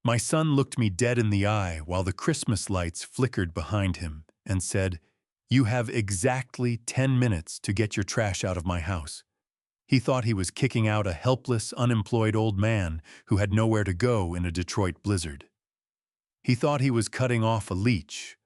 My son looked me dead in the eye while the Christmas lights flickered behind him and said, "You have exactly 10 minutes to get your trash out of my house." He thought he was kicking out a helpless, unemployed old man who had nowhere to go in a Detroit blizzard. He thought he was cutting off a leech.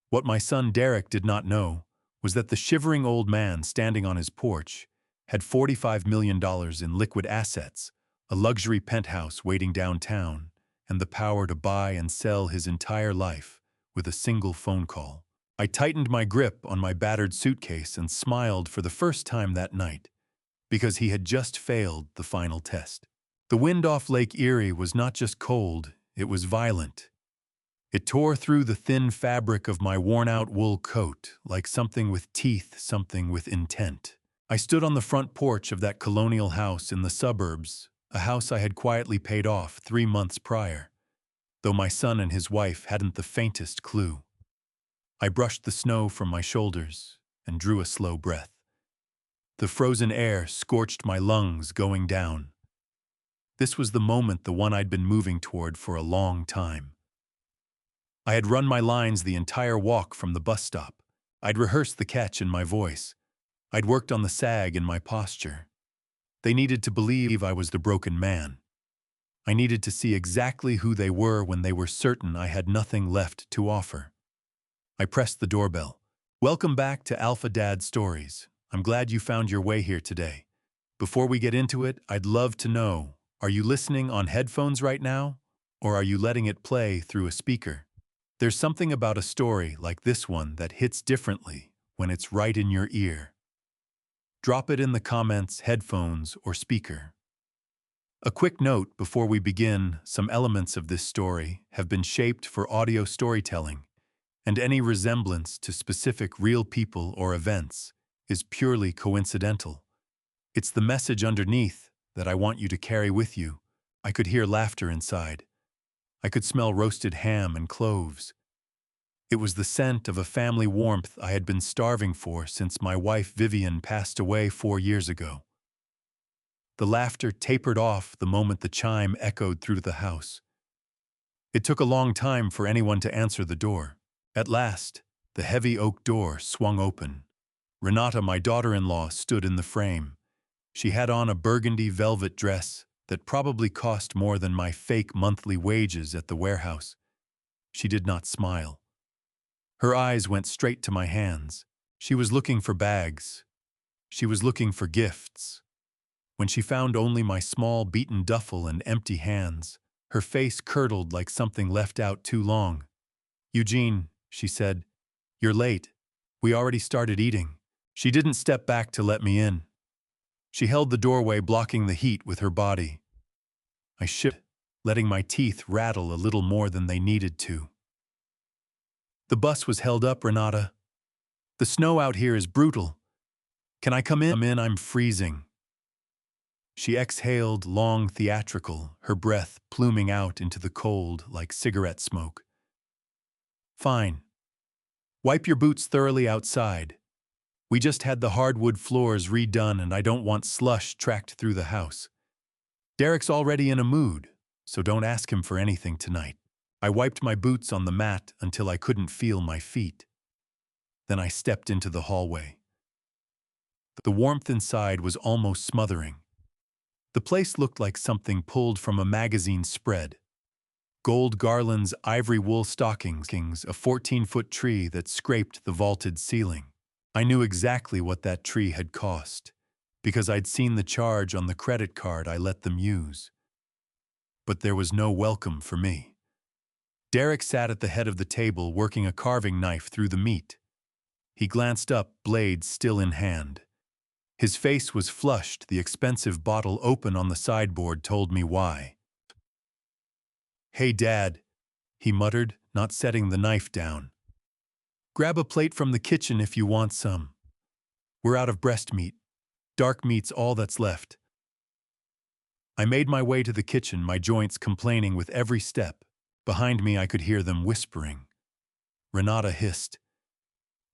What my son Derek did not know was that the shivering old man standing on his porch had $45 million in liquid assets, a luxury penthouse waiting downtown, and the power to buy and sell his entire life with a single phone call. I tightened my grip on my battered suitcase and smiled for the first time that night, because he had just failed the final test. The wind off Lake Erie was not just cold, it was violent. It tore through the thin fabric of my worn-out wool coat like something with teeth, something with intent. I stood on the front porch of that colonial house in the suburbs, a house I had quietly paid off 3 months prior, though my son and his wife hadn't the faintest clue. I brushed the snow from my shoulders and drew a slow breath. The frozen air scorched my lungs going down. This was the moment, the one I'd been moving toward for a long time. I had run my lines the entire walk from the bus stop. I'd rehearsed the catch in my voice. I'd worked on the sag in my posture. They needed to believe I was the broken man. I needed to see exactly who they were when they were certain I had nothing left to offer. I pressed the doorbell. "Welcome back to Alpha Dad Stories. I'm glad you found your way here today. Before we get into it, I'd love to know, are you listening on headphones right now? Or are you letting it play through a speaker? There's something about a story like this one that hits differently when it's right in your ear. Drop it in the comments, headphones, or speaker. A quick note before we begin: some elements of this story have been shaped for audio storytelling, and any resemblance to specific real people or events is purely coincidental. It's the message underneath that I want you to carry with you. I could hear laughter inside. I could smell roasted ham and cloves. It was the scent of a family warmth I had been starving for since my wife Vivian passed away 4 years ago. The laughter tapered off the moment the chime echoed through the house. It took a long time for anyone to answer the door. At last, the heavy oak door swung open. Renata, my daughter-in-law, stood in the frame. She had on a burgundy velvet dress that probably cost more than my fake monthly wages at the warehouse. She did not smile. Her eyes went straight to my hands. She was looking for bags. She was looking for gifts. When she found only my small, beaten duffel and empty hands, her face curdled like something left out too long. "Eugene," she said, "you're late. We already started eating." She didn't step back to let me in. She held the doorway, blocking the heat with her body. I shivered, letting my teeth rattle a little more than they needed to. "The bus was held up, Renata. The snow out here is brutal. Can I come in? I'm freezing." She exhaled, long, theatrical, her breath pluming out into the cold like cigarette smoke. "Fine. Wipe your boots thoroughly outside. We just had the hardwood floors redone and I don't want slush tracked through the house. Derek's already in a mood, so don't ask him for anything tonight." I wiped my boots on the mat until I couldn't feel my feet. Then I stepped into the hallway. The warmth inside was almost smothering. The place looked like something pulled from a magazine spread. Gold garlands, ivory wool stockings, a 14-foot tree that scraped the vaulted ceiling. I knew exactly what that tree had cost, because I'd seen the charge on the credit card I let them use. But there was no welcome for me. Derek sat at the head of the table, working a carving knife through the meat. He glanced up, blade still in hand. His face was flushed, the expensive bottle open on the sideboard told me why. "Hey, Dad," he muttered, not setting the knife down. "Grab a plate from the kitchen if you want some. We're out of breast meat. Dark meat's all that's left." I made my way to the kitchen, my joints complaining with every step. Behind me, I could hear them whispering. Renata hissed,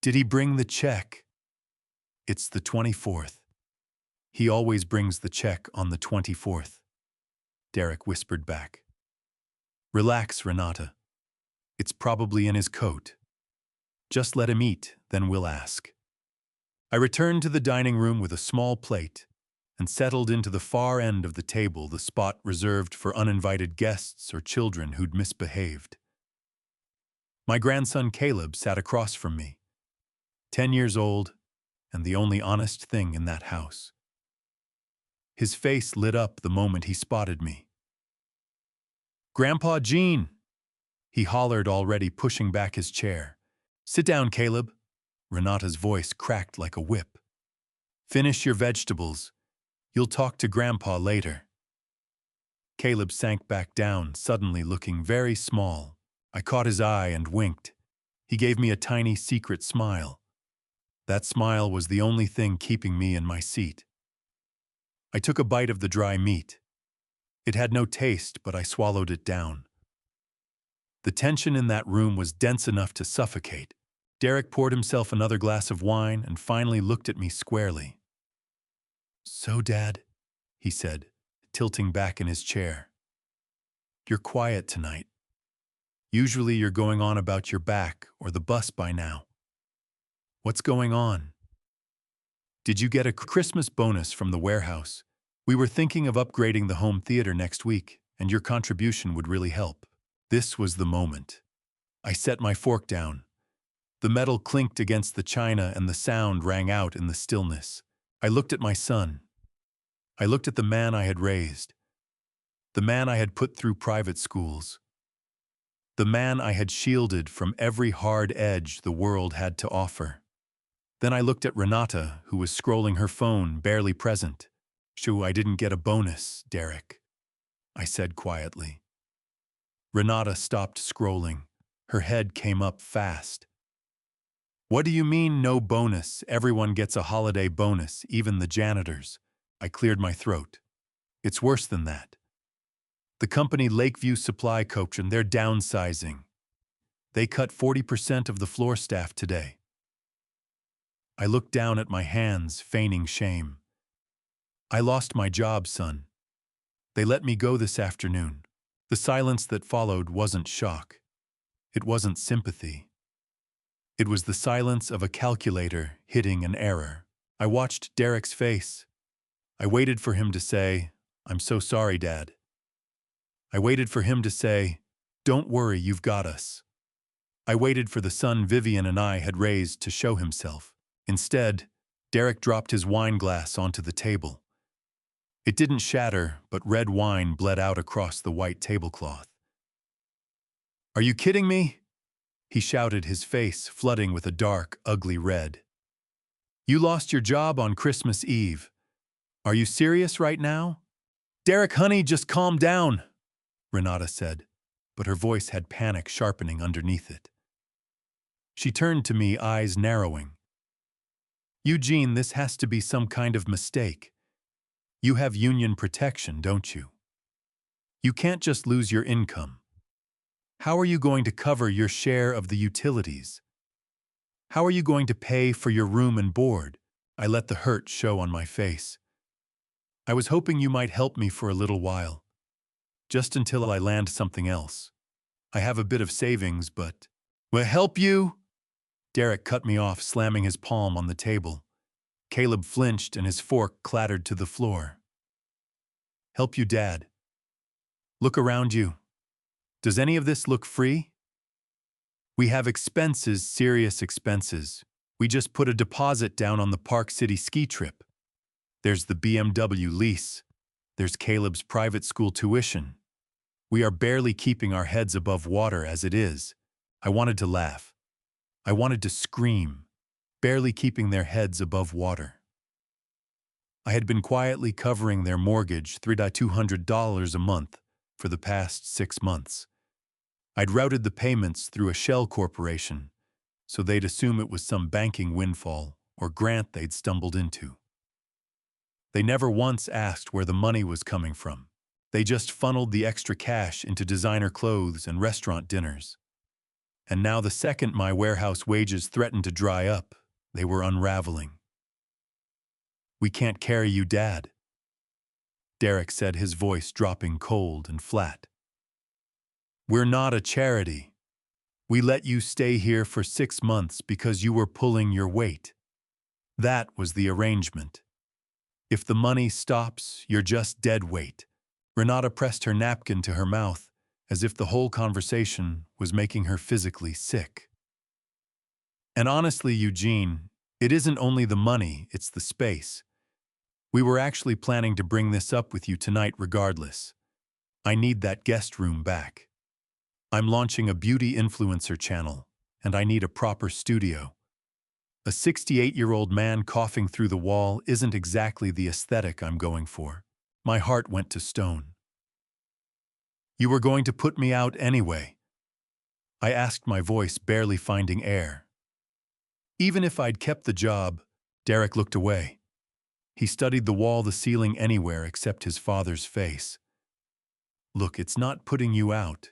"Did he bring the check?" "It's the 24th. He always brings the check on the 24th," Derek whispered back. Relax, Renata. It's probably in his coat. Just let him eat, then we'll ask. I returned to the dining room with a small plate and settled into the far end of the table, the spot reserved for uninvited guests or children who'd misbehaved. My grandson Caleb sat across from me, 10 years old and the only honest thing in that house. His face lit up the moment he spotted me. "Grandpa Gene!" he hollered, already pushing back his chair. "Sit down, Caleb." Renata's voice cracked like a whip. "Finish your vegetables. You'll talk to Grandpa later." Caleb sank back down, suddenly looking very small. I caught his eye and winked. He gave me a tiny secret smile. That smile was the only thing keeping me in my seat. I took a bite of the dry meat. It had no taste, but I swallowed it down. The tension in that room was dense enough to suffocate. Derek poured himself another glass of wine and finally looked at me squarely. "So, Dad," he said, tilting back in his chair, "you're quiet tonight. Usually you're going on about your back or the bus by now. What's going on? Did you get a Christmas bonus from the warehouse? We were thinking of upgrading the home theater next week, and your contribution would really help." This was the moment. I set my fork down. The metal clinked against the china and the sound rang out in the stillness. I looked at my son. I looked at the man I had raised. The man I had put through private schools. The man I had shielded from every hard edge the world had to offer. Then I looked at Renata, who was scrolling her phone, barely present. "Shoo, I didn't get a bonus, Derek," I said quietly. Renata stopped scrolling. Her head came up fast. "What do you mean, no bonus? Everyone gets a holiday bonus, even the janitors." I cleared my throat. "It's worse than that. The company Lakeview Supply Coach, and they're downsizing. They cut 40% of the floor staff today." I looked down at my hands, feigning shame. "I lost my job, son. They let me go this afternoon." The silence that followed wasn't shock. It wasn't sympathy. It was the silence of a calculator hitting an error. I watched Derek's face. I waited for him to say, "I'm so sorry, Dad." I waited for him to say, "Don't worry, you've got us." I waited for the son Vivian and I had raised to show himself. Instead, Derek dropped his wine glass onto the table. It didn't shatter, but red wine bled out across the white tablecloth. "Are you kidding me?" he shouted, his face flooding with a dark, ugly red. "You lost your job on Christmas Eve. Are you serious right now?" "Derek, honey, just calm down," Renata said, but her voice had panic sharpening underneath it. She turned to me, eyes narrowing. "Eugene, this has to be some kind of mistake. You have union protection, don't you? You can't just lose your income. How are you going to cover your share of the utilities? How are you going to pay for your room and board?" I let the hurt show on my face. "I was hoping you might help me for a little while. Just until I land something else. I have a bit of savings, but—" "Will I help you?" Derek cut me off, slamming his palm on the table. Caleb flinched and his fork clattered to the floor. "Help you, Dad. Look around you. Does any of this look free? We have expenses, serious expenses. We just put a deposit down on the Park City ski trip. There's the BMW lease. There's Caleb's private school tuition. We are barely keeping our heads above water as it is." I wanted to laugh. I wanted to scream. Barely keeping their heads above water. I had been quietly covering their mortgage, $3,200 a month, for the past 6 months. I'd routed the payments through a shell corporation, so they'd assume it was some banking windfall or grant they'd stumbled into. They never once asked where the money was coming from. They just funneled the extra cash into designer clothes and restaurant dinners. And now, the second my warehouse wages threatened to dry up, they were unraveling. "We can't carry you, Dad," Derek said, his voice dropping cold and flat. We're not a charity. We let you stay here for 6 months because you were pulling your weight. That was the arrangement. If the money stops, you're just dead weight. Renata pressed her napkin to her mouth, as if the whole conversation was making her physically sick. And honestly, Eugene, it isn't only the money, it's the space. We were actually planning to bring this up with you tonight regardless. I need that guest room back. I'm launching a beauty influencer channel, and I need a proper studio. A 68-year-old man coughing through the wall isn't exactly the aesthetic I'm going for. My heart went to stone. You were going to put me out anyway. I asked, my voice barely finding air. Even if I'd kept the job, Derek looked away. He studied the wall, the ceiling, anywhere except his father's face. Look, it's not putting you out.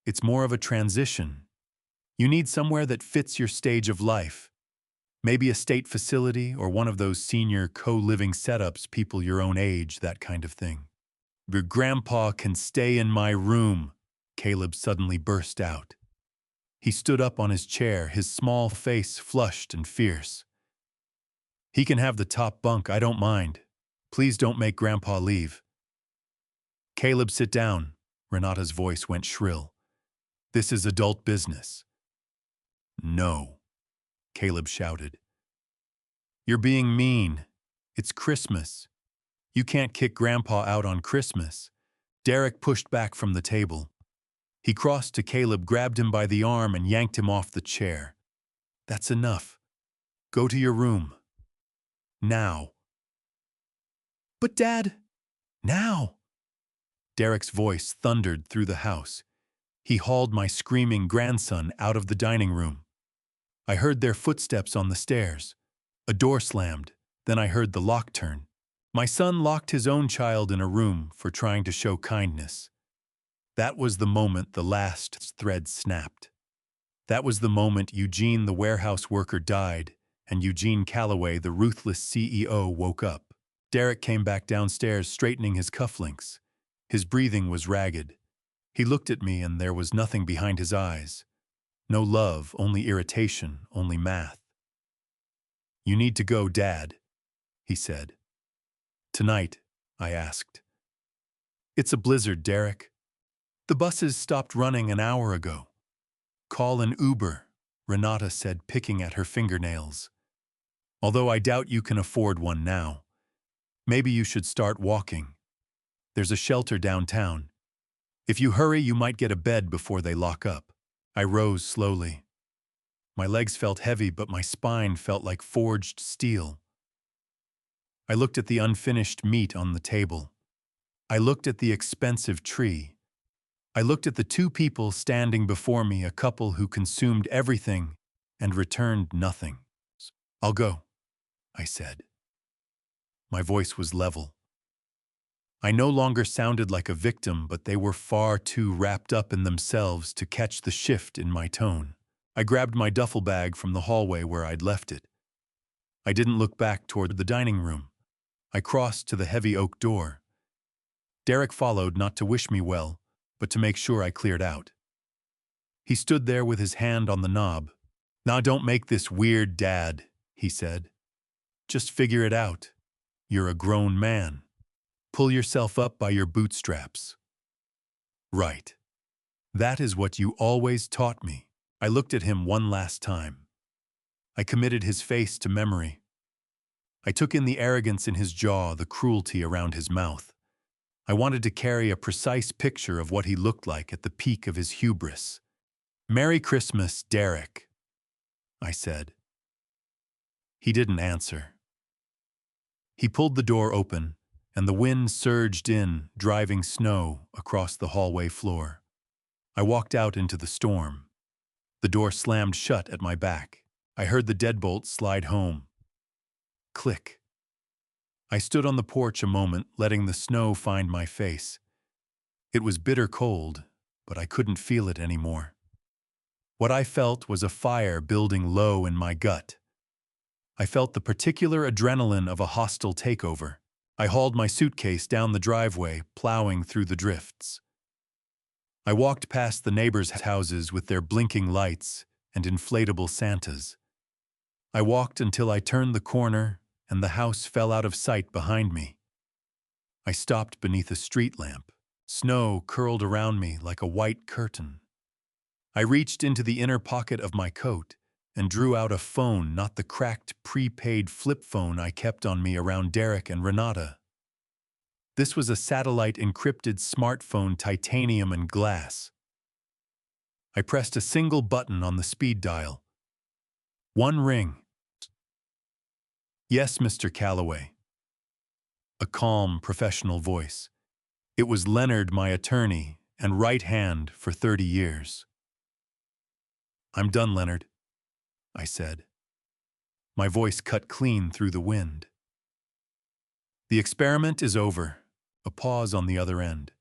It's more of a transition. You need somewhere that fits your stage of life. Maybe a state facility or one of those senior co-living setups, people your own age, that kind of thing. Your grandpa can stay in my room, Caleb suddenly burst out. He stood up on his chair, his small face flushed and fierce. He can have the top bunk, I don't mind. Please don't make Grandpa leave. Caleb, sit down. Renata's voice went shrill. This is adult business. No, Caleb shouted. You're being mean. It's Christmas. You can't kick Grandpa out on Christmas. Derek pushed back from the table. He crossed to Caleb, grabbed him by the arm, and yanked him off the chair. That's enough. Go to your room. Now. But Dad, now. Derek's voice thundered through the house. He hauled my screaming grandson out of the dining room. I heard their footsteps on the stairs. A door slammed, then I heard the lock turn. My son locked his own child in a room for trying to show kindness. That was the moment the last thread snapped. That was the moment Eugene, the warehouse worker, died, and Eugene Calloway, the ruthless CEO, woke up. Derek came back downstairs, straightening his cufflinks. His breathing was ragged. He looked at me, and there was nothing behind his eyes. No love, only irritation, only math. You need to go, Dad, he said. Tonight, I asked. It's a blizzard, Derek. The buses stopped running an hour ago. Call an Uber, Renata said, picking at her fingernails. Although I doubt you can afford one now. Maybe you should start walking. There's a shelter downtown. If you hurry, you might get a bed before they lock up. I rose slowly. My legs felt heavy, but my spine felt like forged steel. I looked at the unfinished meat on the table. I looked at the expensive tree. I looked at the two people standing before me, a couple who consumed everything and returned nothing. I'll go, I said. My voice was level. I no longer sounded like a victim, but they were far too wrapped up in themselves to catch the shift in my tone. I grabbed my duffel bag from the hallway where I'd left it. I didn't look back toward the dining room. I crossed to the heavy oak door. Derek followed, not to wish me well, but to make sure I cleared out. He stood there with his hand on the knob. Now don't make this weird, Dad, he said. Just figure it out. You're a grown man. Pull yourself up by your bootstraps. Right. That is what you always taught me. I looked at him one last time. I committed his face to memory. I took in the arrogance in his jaw, the cruelty around his mouth. I wanted to carry a precise picture of what he looked like at the peak of his hubris. Merry Christmas, Derek, I said. He didn't answer. He pulled the door open, and the wind surged in, driving snow across the hallway floor. I walked out into the storm. The door slammed shut at my back. I heard the deadbolt slide home. Click. I stood on the porch a moment, letting the snow find my face. It was bitter cold, but I couldn't feel it anymore. What I felt was a fire building low in my gut. I felt the particular adrenaline of a hostile takeover. I hauled my suitcase down the driveway, plowing through the drifts. I walked past the neighbors' houses with their blinking lights and inflatable Santas. I walked until I turned the corner and the house fell out of sight behind me. I stopped beneath a street lamp. Snow curled around me like a white curtain. I reached into the inner pocket of my coat and drew out a phone, not the cracked, prepaid flip phone I kept on me around Derek and Renata. This was a satellite-encrypted smartphone, titanium and glass. I pressed a single button on the speed dial. One ring. "Yes, Mr. Calloway." A calm, professional voice. It was Leonard, my attorney and right hand for 30 years. "I'm done, Leonard," I said. My voice cut clean through the wind. "The experiment is over." A pause on the other end.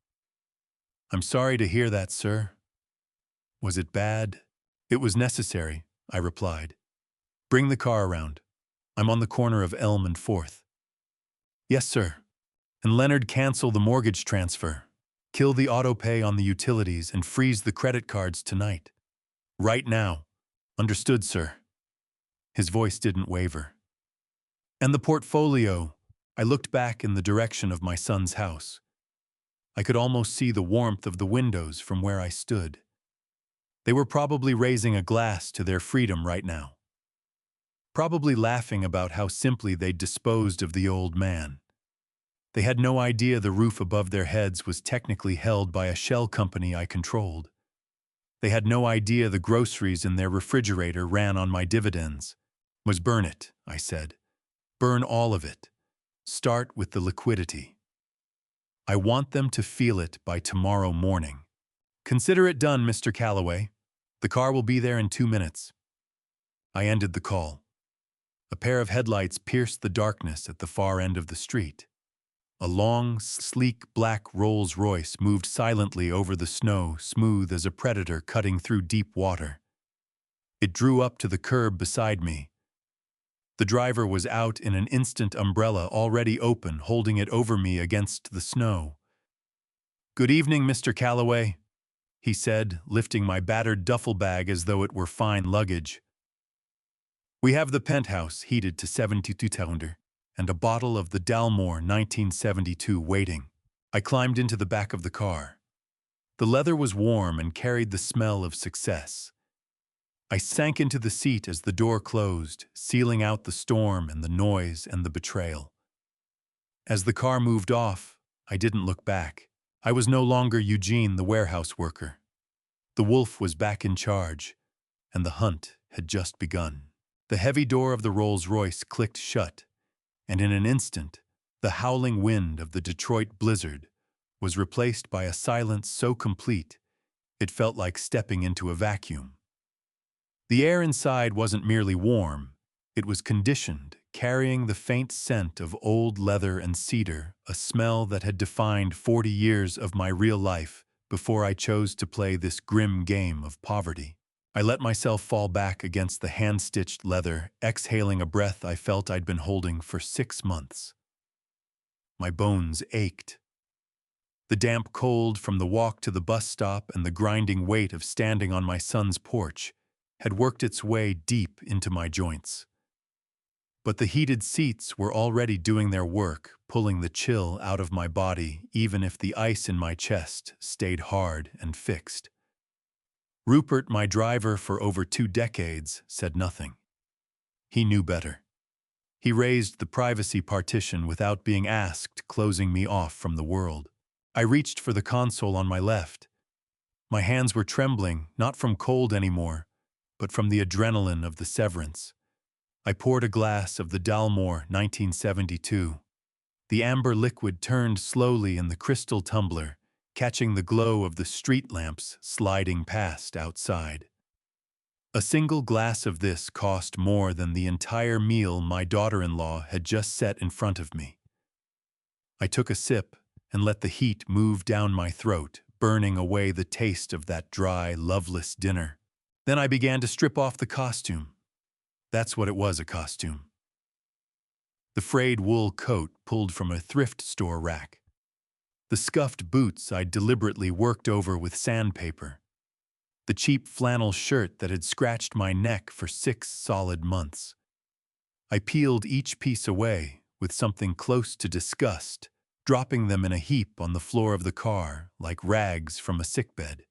"I'm sorry to hear that, sir." "Was it bad?" "It was necessary," I replied. "Bring the car around. I'm on the corner of Elm and 4th. "Yes, sir." "And Leonard, cancel the mortgage transfer. Kill the auto pay on the utilities and freeze the credit cards tonight. Right now." "Understood, sir." His voice didn't waver. "And the portfolio." I looked back in the direction of my son's house. I could almost see the warmth of the windows from where I stood. They were probably raising a glass to their freedom right now. Probably laughing about how simply they'd disposed of the old man. They had no idea the roof above their heads was technically held by a shell company I controlled. They had no idea the groceries in their refrigerator ran on my dividends. "Burn it," I said. "Burn all of it. Start with the liquidity. I want them to feel it by tomorrow morning. Consider it done, Mr. Calloway. The car will be there in 2 minutes." I ended the call. A pair of headlights pierced the darkness at the far end of the street. A long, sleek black Rolls-Royce moved silently over the snow, smooth as a predator cutting through deep water. It drew up to the curb beside me. The driver was out in an instant, umbrella already open, holding it over me against the snow. "Good evening, Mr. Calloway," he said, lifting my battered duffel bag as though it were fine luggage. "We have the penthouse heated to 72 and a bottle of the Dalmore 1972 waiting." I climbed into the back of the car. The leather was warm and carried the smell of success. I sank into the seat as the door closed, sealing out the storm and the noise and the betrayal. As the car moved off, I didn't look back. I was no longer Eugene, the warehouse worker. The wolf was back in charge, and the hunt had just begun. The heavy door of the Rolls-Royce clicked shut, and in an instant, the howling wind of the Detroit blizzard was replaced by a silence so complete it felt like stepping into a vacuum. The air inside wasn't merely warm, it was conditioned, carrying the faint scent of old leather and cedar, a smell that had defined 40 years of my real life before I chose to play this grim game of poverty. I let myself fall back against the hand-stitched leather, exhaling a breath I felt I'd been holding for 6 months. My bones ached. The damp cold from the walk to the bus stop and the grinding weight of standing on my son's porch had worked its way deep into my joints. But the heated seats were already doing their work, pulling the chill out of my body, even if the ice in my chest stayed hard and fixed. Rupert, my driver for over 2 decades, said nothing. He knew better. He raised the privacy partition without being asked, closing me off from the world. I reached for the console on my left. My hands were trembling, not from cold anymore, but from the adrenaline of the severance. I poured a glass of the Dalmore 1972. The amber liquid turned slowly in the crystal tumbler, catching the glow of the street lamps sliding past outside. A single glass of this cost more than the entire meal my daughter-in-law had just set in front of me. I took a sip and let the heat move down my throat, burning away the taste of that dry, loveless dinner. Then I began to strip off the costume. That's what it was, a costume. The frayed wool coat pulled from a thrift store rack. The scuffed boots I'd deliberately worked over with sandpaper. The cheap flannel shirt that had scratched my neck for 6 solid months. I peeled each piece away with something close to disgust, dropping them in a heap on the floor of the car like rags from a sickbed.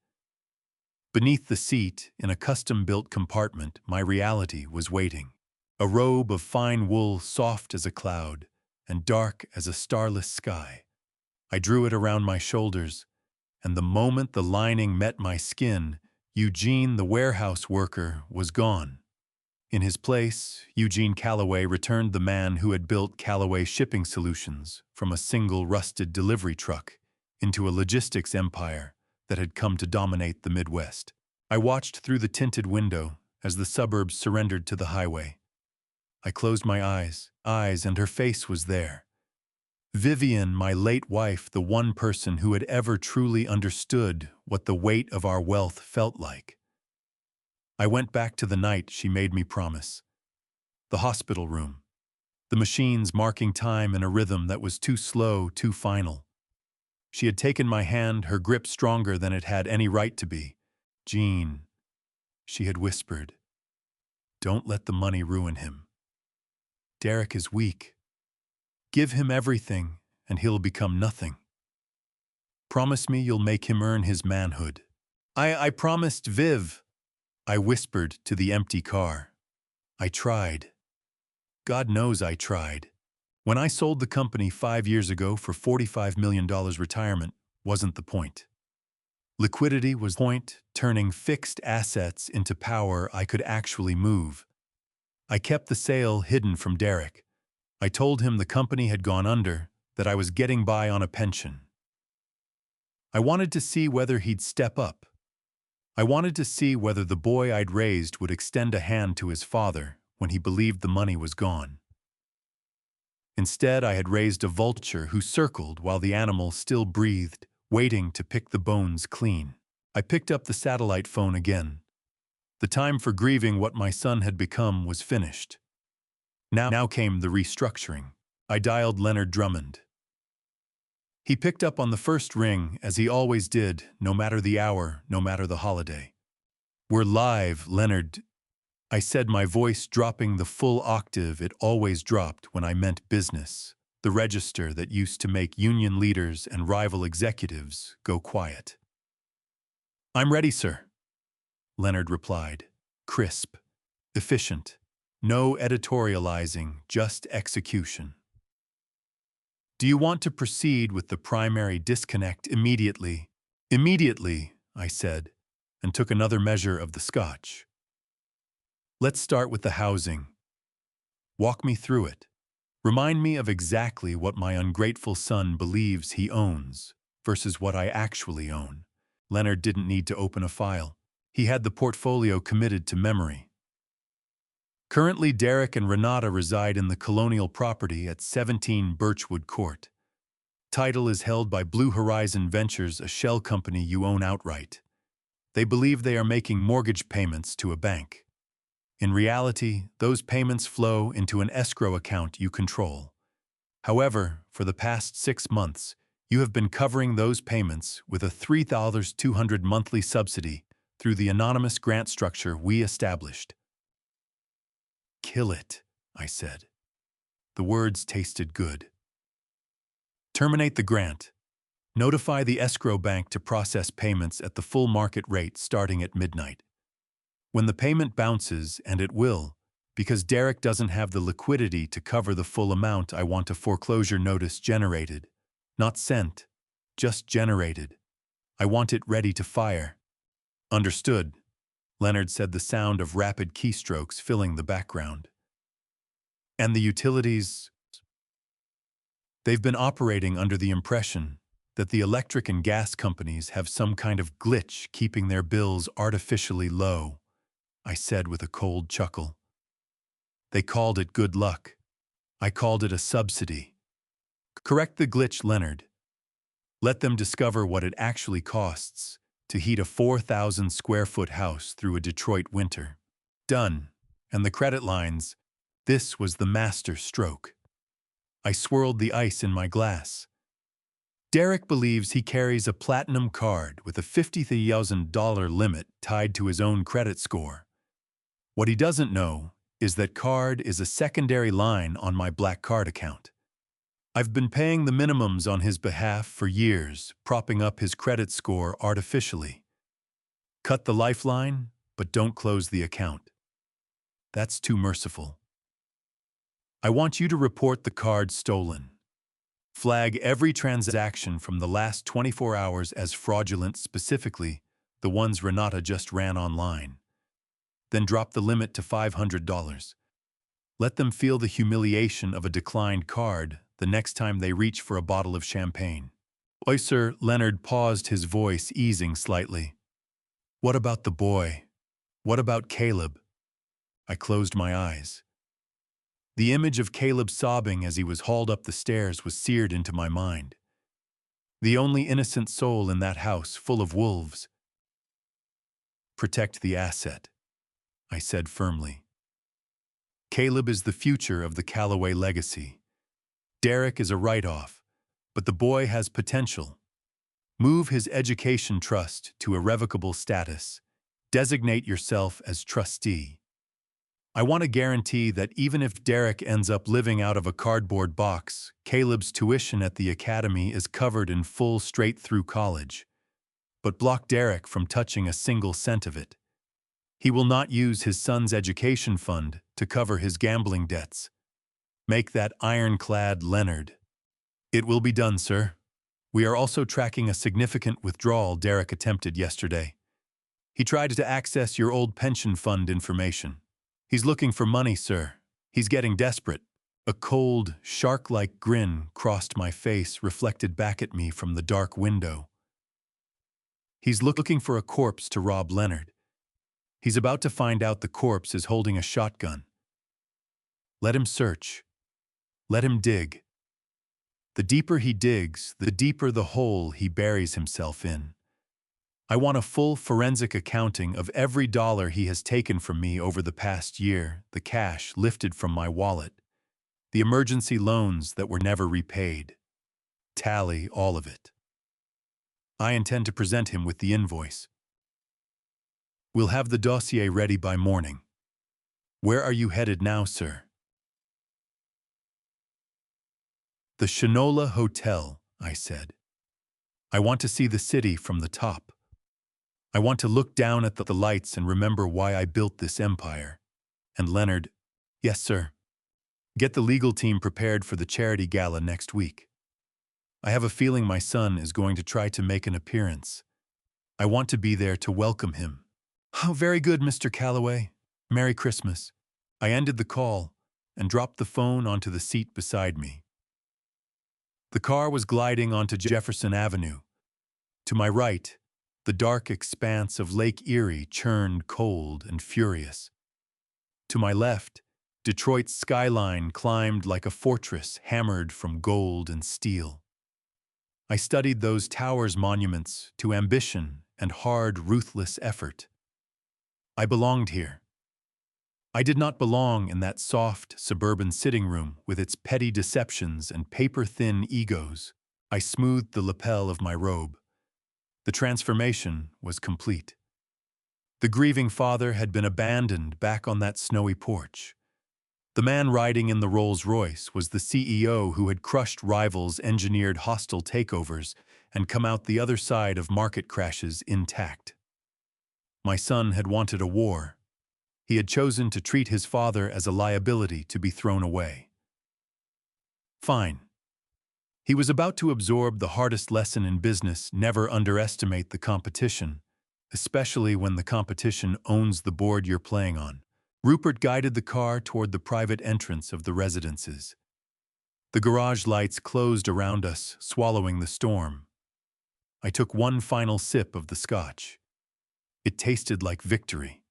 Beneath the seat, in a custom-built compartment, my reality was waiting. A robe of fine wool soft as a cloud and dark as a starless sky. I drew it around my shoulders, and the moment the lining met my skin, Eugene, the warehouse worker, was gone. In his place, Eugene Calloway returned the man who had built Calloway Shipping Solutions from a single rusted delivery truck into a logistics empire that had come to dominate the Midwest. I watched through the tinted window as the suburbs surrendered to the highway. I closed my eyes, and her face was there. Vivian, my late wife, the one person who had ever truly understood what the weight of our wealth felt like. I went back to the night she made me promise. The hospital room. The machines marking time in a rhythm that was too slow, too final. She had taken my hand, her grip stronger than it had any right to be. "Jean," she had whispered, "don't let the money ruin him. Derek is weak. Give him everything, and he'll become nothing. Promise me you'll make him earn his manhood." I promised, Viv, I whispered to the empty car. I tried. God knows I tried. When I sold the company 5 years ago for $45 million, retirement wasn't the point. Liquidity was the point, turning fixed assets into power I could actually move. I kept the sale hidden from Derek. I told him the company had gone under, that I was getting by on a pension. I wanted to see whether he'd step up. I wanted to see whether the boy I'd raised would extend a hand to his father when he believed the money was gone. Instead, I had raised a vulture who circled while the animal still breathed, waiting to pick the bones clean. I picked up the satellite phone again. The time for grieving what my son had become was finished. Now came the restructuring. I dialed Leonard Drummond. He picked up on the first ring, as he always did, no matter the hour, no matter the holiday. "We're live, Leonard," I said, my voice dropping the full octave it always dropped when I meant business, the register that used to make union leaders and rival executives go quiet. "I'm ready, sir," Leonard replied, crisp, efficient, no editorializing, just execution. "Do you want to proceed with the primary disconnect immediately?" "Immediately," I said, and took another measure of the scotch. "Let's start with the housing. Walk me through it. Remind me of exactly what my ungrateful son believes he owns versus what I actually own." Leonard didn't need to open a file. He had the portfolio committed to memory. "Currently, Derek and Renata reside in the colonial property at 17 Birchwood Court. Title is held by Blue Horizon Ventures, a shell company you own outright. They believe they are making mortgage payments to a bank. In reality, those payments flow into an escrow account you control. However, for the past 6 months, you have been covering those payments with a $3,200 monthly subsidy through the anonymous grant structure we established." "Kill it," I said. The words tasted good. "Terminate the grant. Notify the escrow bank to process payments at the full market rate starting at midnight. When the payment bounces, and it will, because Derek doesn't have the liquidity to cover the full amount, I want a foreclosure notice generated. Not sent, just generated. I want it ready to fire." "Understood," Leonard said, the sound of rapid keystrokes filling the background. "And the utilities?" "They've been operating under the impression that the electric and gas companies have some kind of glitch keeping their bills artificially low," I said with a cold chuckle. "They called it good luck. I called it a subsidy. Correct the glitch, Leonard. Let them discover what it actually costs to heat a 4,000 square foot house through a Detroit winter. Done. And the credit lines, this was the master stroke." I swirled the ice in my glass. Derek believes he carries a platinum card with a $50,000 limit tied to his own credit score. What he doesn't know is that card is a secondary line on my black card account. I've been paying the minimums on his behalf for years, propping up his credit score artificially. Cut the lifeline, but don't close the account. That's too merciful. I want you to report the card stolen. Flag every transaction from the last 24 hours as fraudulent, specifically the ones Renata just ran online. Then drop the limit to $500. Let them feel the humiliation of a declined card the next time they reach for a bottle of champagne. Sir, Leonard paused, his voice easing slightly. What about the boy? What about Caleb? I closed my eyes. The image of Caleb sobbing as he was hauled up the stairs was seared into my mind. The only innocent soul in that house full of wolves. Protect the asset, I said firmly. Caleb is the future of the Calloway legacy. Derek is a write-off, but the boy has potential. Move his education trust to irrevocable status. Designate yourself as trustee. I want to guarantee that even if Derek ends up living out of a cardboard box, Caleb's tuition at the academy is covered in full straight through college. But block Derek from touching a single cent of it. He will not use his son's education fund to cover his gambling debts. Make that ironclad, Leonard. It will be done, sir. We are also tracking a significant withdrawal Derek attempted yesterday. He tried to access your old pension fund information. He's looking for money, sir. He's getting desperate. A cold, shark-like grin crossed my face, reflected back at me from the dark window. He's looking for a corpse to rob Leonard. He's about to find out the corpse is holding a shotgun. Let him search. Let him dig. The deeper he digs, the deeper the hole he buries himself in. I want a full forensic accounting of every dollar he has taken from me over the past year, the cash lifted from my wallet, the emergency loans that were never repaid. Tally all of it. I intend to present him with the invoice. We'll have the dossier ready by morning. Where are you headed now, sir? The Shinola Hotel, I said. I want to see the city from the top. I want to look down at the lights and remember why I built this empire. And Leonard, yes, sir. Get the legal team prepared for the charity gala next week. I have a feeling my son is going to try to make an appearance. I want to be there to welcome him. Oh, very good, Mr. Calloway. Merry Christmas. I ended the call and dropped the phone onto the seat beside me. The car was gliding onto Jefferson Avenue. To my right, the dark expanse of Lake Erie churned cold and furious. To my left, Detroit's skyline climbed like a fortress hammered from gold and steel. I studied those towers' monuments to ambition and hard, ruthless effort. I belonged here. I did not belong in that soft, suburban sitting room with its petty deceptions and paper-thin egos. I smoothed the lapel of my robe. The transformation was complete. The grieving father had been abandoned back on that snowy porch. The man riding in the Rolls-Royce was the CEO who had crushed rivals, engineered hostile takeovers, and come out the other side of market crashes intact. My son had wanted a war. He had chosen to treat his father as a liability to be thrown away. Fine. He was about to absorb the hardest lesson in business: never underestimate the competition, especially when the competition owns the board you're playing on. Rupert guided the car toward the private entrance of the residences. The garage lights closed around us, swallowing the storm. I took one final sip of the scotch. It tasted like victory.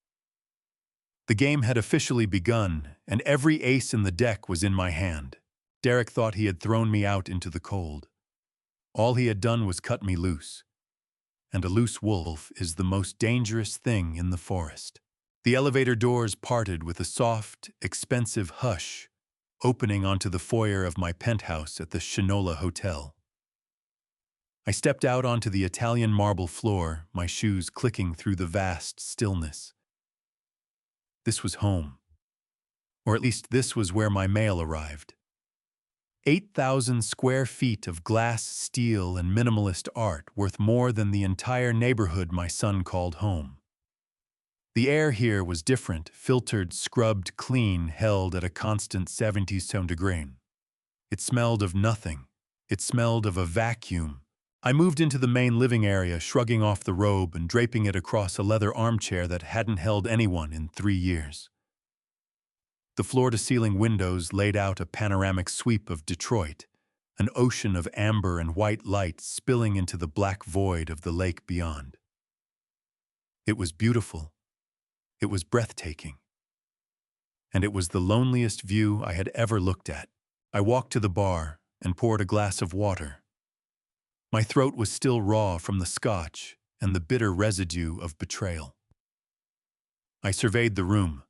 The game had officially begun, and every ace in the deck was in my hand. Derek thought he had thrown me out into the cold. All he had done was cut me loose. And a loose wolf is the most dangerous thing in the forest. The elevator doors parted with a soft, expensive hush, opening onto the foyer of my penthouse at the Shinola Hotel. I stepped out onto the Italian marble floor, my shoes clicking through the vast stillness. This was home. Or at least this was where my mail arrived. 8,000 square feet of glass, steel, and minimalist art worth more than the entire neighborhood my son called home. The air here was different, filtered, scrubbed, clean, held at a constant 70 degrees. It smelled of nothing. It smelled of a vacuum. I moved into the main living area, shrugging off the robe and draping it across a leather armchair that hadn't held anyone in 3 years. The floor-to-ceiling windows laid out a panoramic sweep of Detroit, an ocean of amber and white light spilling into the black void of the lake beyond. It was beautiful. It was breathtaking. And it was the loneliest view I had ever looked at. I walked to the bar and poured a glass of water. My throat was still raw from the scotch and the bitter residue of betrayal. I surveyed the room.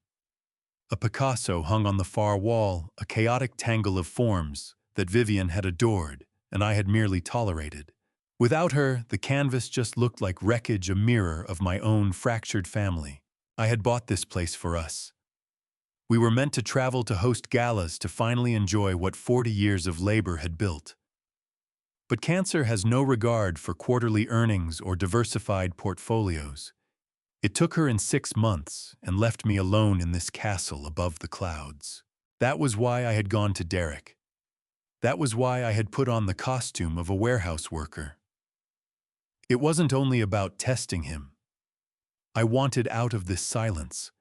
A Picasso hung on the far wall, a chaotic tangle of forms that Vivian had adored and I had merely tolerated. Without her, the canvas just looked like wreckage, a mirror of my own fractured family. I had bought this place for us. We were meant to travel to host galas to finally enjoy what 40 years of labor had built. But cancer has no regard for quarterly earnings or diversified portfolios. It took her in 6 months and left me alone in this castle above the clouds. That was why I had gone to Derek. That was why I had put on the costume of a warehouse worker. It wasn't only about testing him. I wanted out of this silence.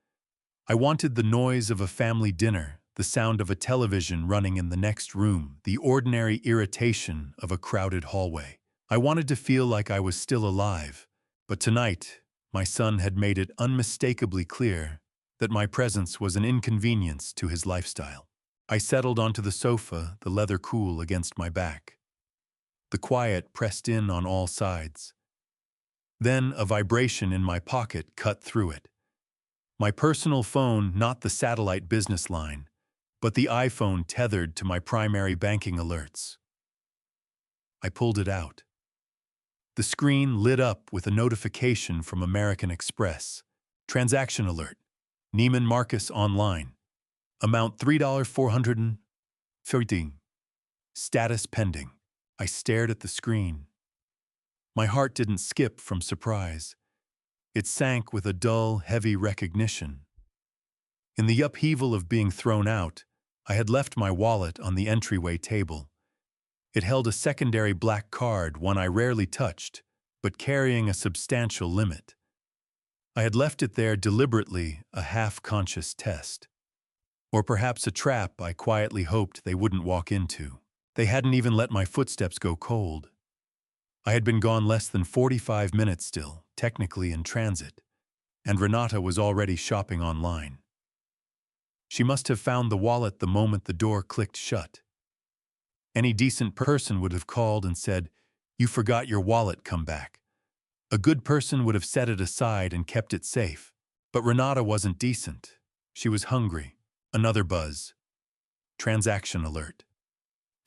I wanted the noise of a family dinner, the sound of a television running in the next room, the ordinary irritation of a crowded hallway. I wanted to feel like I was still alive, but tonight, my son had made it unmistakably clear that my presence was an inconvenience to his lifestyle. I settled onto the sofa, the leather cool against my back. The quiet pressed in on all sides. Then a vibration in my pocket cut through it. My personal phone, not the satellite business line, but the iPhone tethered to my primary banking alerts. I pulled it out. The screen lit up with a notification from American Express. Transaction alert. Neiman Marcus online. Amount $3,413. Status pending. I stared at the screen. My heart didn't skip from surprise. It sank with a dull, heavy recognition. In the upheaval of being thrown out, I had left my wallet on the entryway table. It held a secondary black card, one I rarely touched, but carrying a substantial limit. I had left it there deliberately, a half-conscious test. Or perhaps a trap I quietly hoped they wouldn't walk into. They hadn't even let my footsteps go cold. I had been gone less than 45 minutes still, technically in transit, and Renata was already shopping online. She must have found the wallet the moment the door clicked shut. Any decent person would have called and said, "You forgot your wallet, come back." A good person would have set it aside and kept it safe. But Renata wasn't decent. She was hungry. Another buzz. Transaction alert.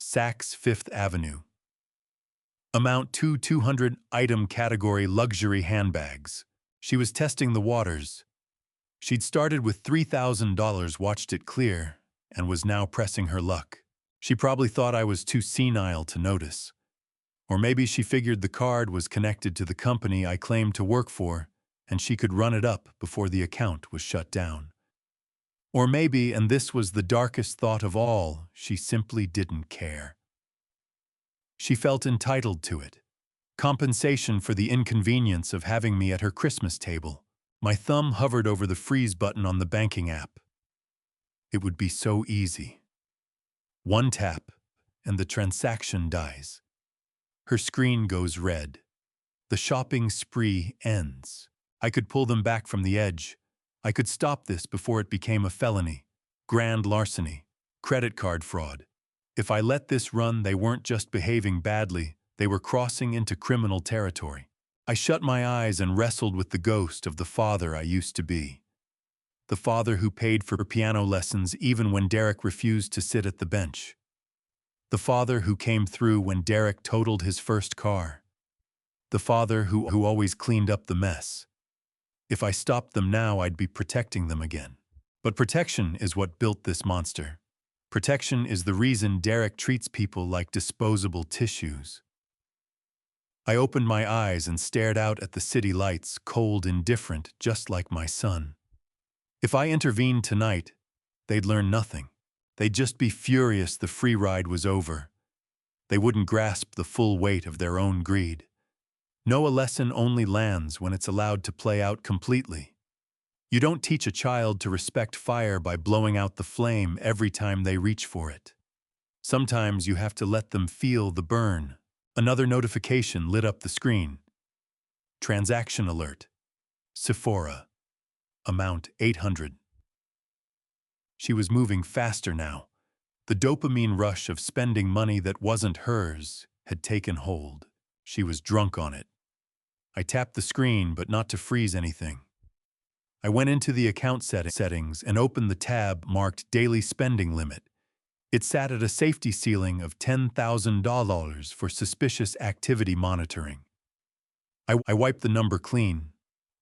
Saks Fifth Avenue. Amount 200. Item category luxury handbags. She was testing the waters. She'd started with $3,000, watched it clear, and was now pressing her luck. She probably thought I was too senile to notice. Or maybe she figured the card was connected to the company I claimed to work for, and she could run it up before the account was shut down. Or maybe, and this was the darkest thought of all, she simply didn't care. She felt entitled to it. Compensation for the inconvenience of having me at her Christmas table. My thumb hovered over the freeze button on the banking app. It would be so easy. One tap, and the transaction dies. Her screen goes red. The shopping spree ends. I could pull them back from the edge. I could stop this before it became a felony. Grand larceny. Credit card fraud. If I let this run, they weren't just behaving badly, they were crossing into criminal territory. I shut my eyes and wrestled with the ghost of the father I used to be. The father who paid for piano lessons even when Derek refused to sit at the bench. The father who came through when Derek totaled his first car. the father who always cleaned up the mess. If I stopped them now, I'd be protecting them again. But protection is what built this monster. Protection is the reason Derek treats people like disposable tissues. I opened my eyes and stared out at the city lights, cold, indifferent, just like my son. If I intervened tonight, they'd learn nothing. They'd just be furious the free ride was over. They wouldn't grasp the full weight of their own greed. No, a lesson only lands when it's allowed to play out completely. You don't teach a child to respect fire by blowing out the flame every time they reach for it. Sometimes you have to let them feel the burn. Another notification lit up the screen. Transaction alert. Sephora. Amount 800. She was moving faster now. The dopamine rush of spending money that wasn't hers had taken hold. She was drunk on it. I tapped the screen, but not to freeze anything. I went into the account settings and opened the tab marked Daily Spending Limit. It sat at a safety ceiling of $10,000 for suspicious activity monitoring. I wiped the number clean.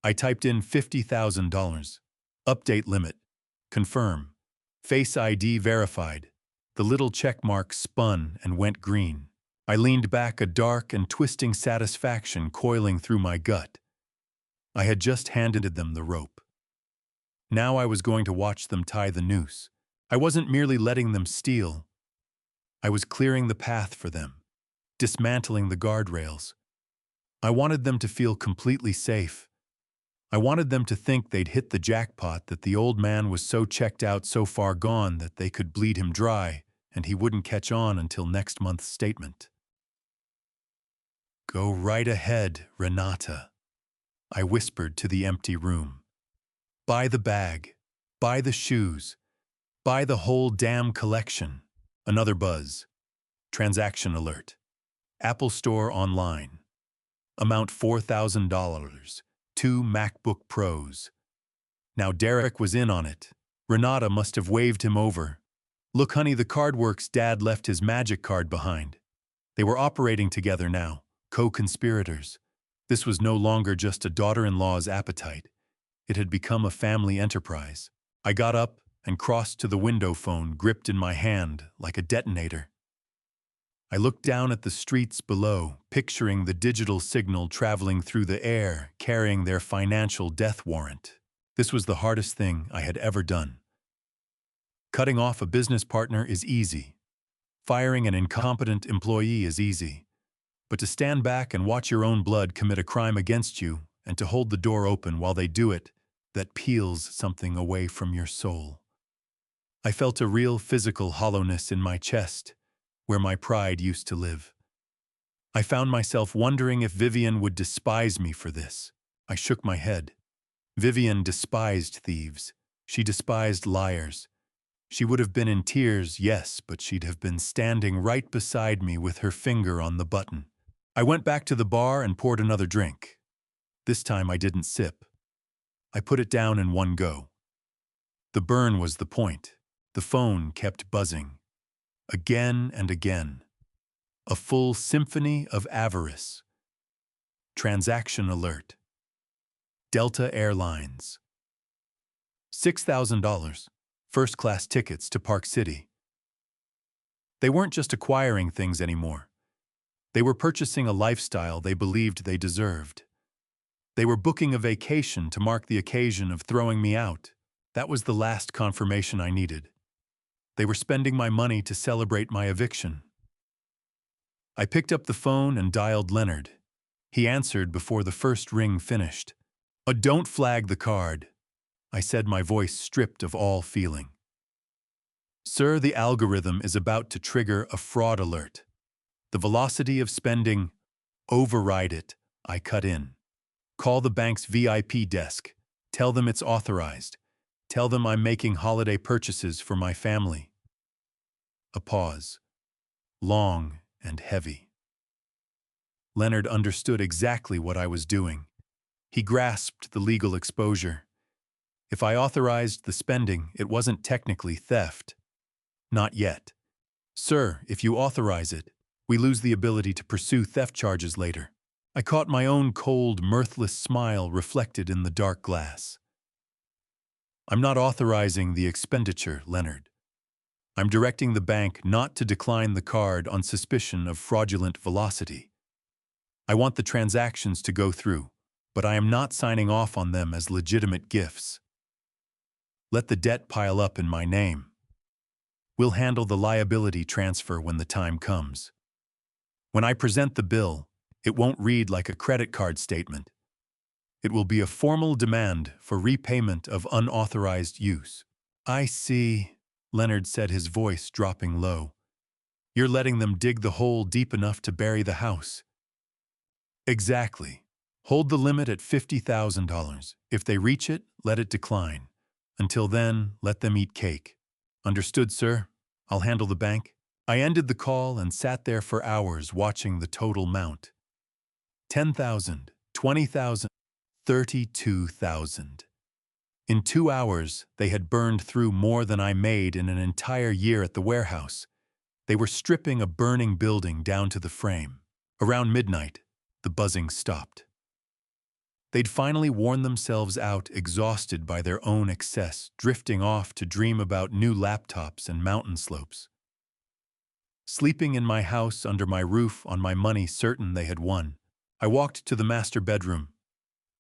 I typed in $50,000. Update limit. Confirm. Face ID verified. The little check mark spun and went green. I leaned back, a dark and twisting satisfaction coiling through my gut. I had just handed them the rope. Now I was going to watch them tie the noose. I wasn't merely letting them steal. I was clearing the path for them, dismantling the guardrails. I wanted them to feel completely safe. I wanted them to think they'd hit the jackpot, that the old man was so checked out, so far gone, that they could bleed him dry, and he wouldn't catch on until next month's statement. "Go right ahead, Renata," I whispered to the empty room. "Buy the bag, buy the shoes, buy the whole damn collection." Another buzz. Transaction alert. Apple Store online. Amount $4,000. 2 MacBook Pros. Now Derek was in on it. Renata must have waved him over. "Look, honey, the card works. Dad left his magic card behind." They were operating together now, co-conspirators. This was no longer just a daughter-in-law's appetite. It had become a family enterprise. I got up and crossed to the window phone, gripped in my hand like a detonator. I looked down at the streets below, picturing the digital signal traveling through the air, carrying their financial death warrant. This was the hardest thing I had ever done. Cutting off a business partner is easy. Firing an incompetent employee is easy. But to stand back and watch your own blood commit a crime against you, and to hold the door open while they do it, that peels something away from your soul. I felt a real physical hollowness in my chest, where my pride used to live. I found myself wondering if Vivian would despise me for this. I shook my head. Vivian despised thieves. She despised liars. She would have been in tears, yes, but she'd have been standing right beside me with her finger on the button. I went back to the bar and poured another drink. This time I didn't sip. I put it down in one go. The burn was the point. The phone kept buzzing. Again and again. A full symphony of avarice. Transaction alert. Delta Airlines. $6,000. First-class tickets to Park City. They weren't just acquiring things anymore. They were purchasing a lifestyle they believed they deserved. They were booking a vacation to mark the occasion of throwing me out. That was the last confirmation I needed. They were spending my money to celebrate my eviction. I picked up the phone and dialed Leonard. He answered before the first ring finished. Don't flag the card," I said, my voice stripped of all feeling. "Sir, the algorithm is about to trigger a fraud alert. The velocity of spending, override it," I cut in. "Call the bank's VIP desk. Tell them it's authorized. Tell them I'm making holiday purchases for my family." A pause. Long and heavy. Leonard understood exactly what I was doing. He grasped the legal exposure. If I authorized the spending, it wasn't technically theft. Not yet. "Sir, if you authorize it, we lose the ability to pursue theft charges later." I caught my own cold, mirthless smile reflected in the dark glass. I'm not authorizing the expenditure, Leonard. I'm directing the bank not to decline the card on suspicion of fraudulent velocity. I want the transactions to go through, but I am not signing off on them as legitimate gifts. Let the debt pile up in my name. We'll handle the liability transfer when the time comes. When I present the bill, it won't read like a credit card statement. It will be a formal demand for repayment of unauthorized use. I see, Leonard said, his voice dropping low. You're letting them dig the hole deep enough to bury the house. Exactly. Hold the limit at $50,000. If they reach it, let it decline. Until then, let them eat cake. Understood, sir? I'll handle the bank. I ended the call and sat there for hours watching the total mount. 10,000, 20,000, 32,000. In 2 hours, they had burned through more than I made in an entire year at the warehouse. They were stripping a burning building down to the frame. Around midnight, the buzzing stopped. They'd finally worn themselves out, exhausted by their own excess, drifting off to dream about new laptops and mountain slopes. Sleeping in my house under my roof on my money, certain they had won, I walked to the master bedroom.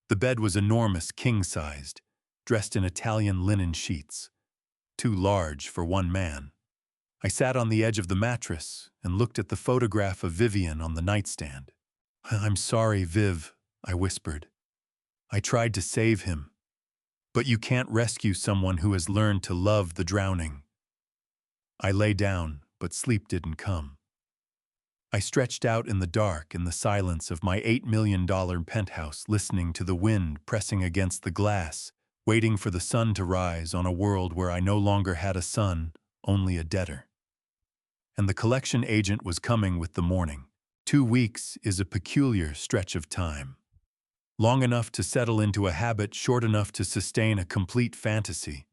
The bed was enormous, king-sized, dressed in Italian linen sheets, too large for one man. I sat on the edge of the mattress and looked at the photograph of Vivian on the nightstand. I'm sorry, Viv, I whispered. I tried to save him. But you can't rescue someone who has learned to love the drowning. I lay down, but sleep didn't come. I stretched out in the dark in the silence of my $8 million penthouse, listening to the wind pressing against the glass, waiting for the sun to rise on a world where I no longer had a son, only a debtor. And the collection agent was coming with the morning. 2 weeks is a peculiar stretch of time. Long enough to settle into a habit, short enough to sustain a complete fantasy.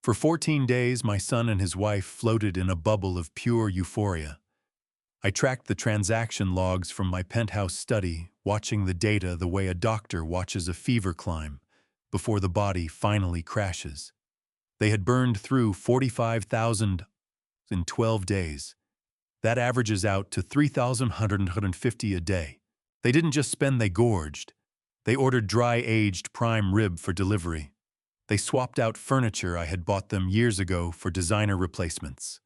For 14 days, my son and his wife floated in a bubble of pure euphoria. I tracked the transaction logs from my penthouse study, watching the data the way a doctor watches a fever climb before the body finally crashes. They had burned through 45,000 in 12 days. That averages out to 3,150 a day. They didn't just spend, they gorged. They ordered dry-aged prime rib for delivery. They swapped out furniture I had bought them years ago for designer replacements.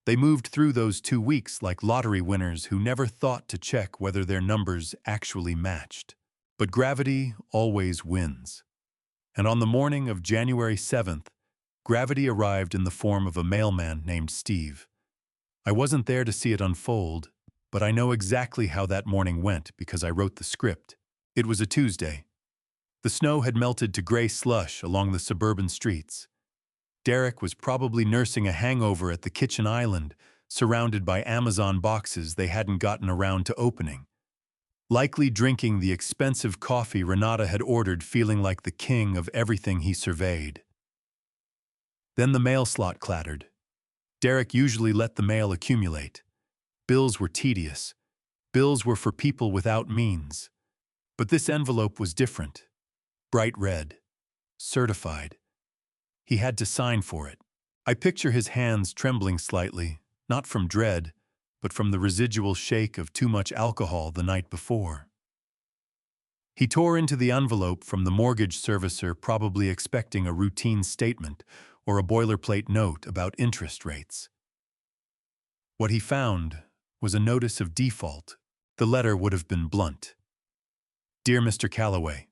They moved through those 2 weeks like lottery winners who never thought to check whether their numbers actually matched. But gravity always wins. And on the morning of January 7th, gravity arrived in the form of a mailman named Steve. I wasn't there to see it unfold, but I know exactly how that morning went because I wrote the script. It was a Tuesday. The snow had melted to gray slush along the suburban streets. Derek was probably nursing a hangover at the kitchen island, surrounded by Amazon boxes they hadn't gotten around to opening. Likely drinking the expensive coffee Renata had ordered, feeling like the king of everything he surveyed. Then the mail slot clattered. Derek usually let the mail accumulate. Bills were tedious. Bills were for people without means. But this envelope was different. Bright red. Certified. He had to sign for it. I picture his hands trembling slightly, not from dread, but from the residual shake of too much alcohol the night before. He tore into the envelope from the mortgage servicer, probably expecting a routine statement or a boilerplate note about interest rates. What he found was a notice of default. The letter would have been blunt. Dear Mr. Calloway,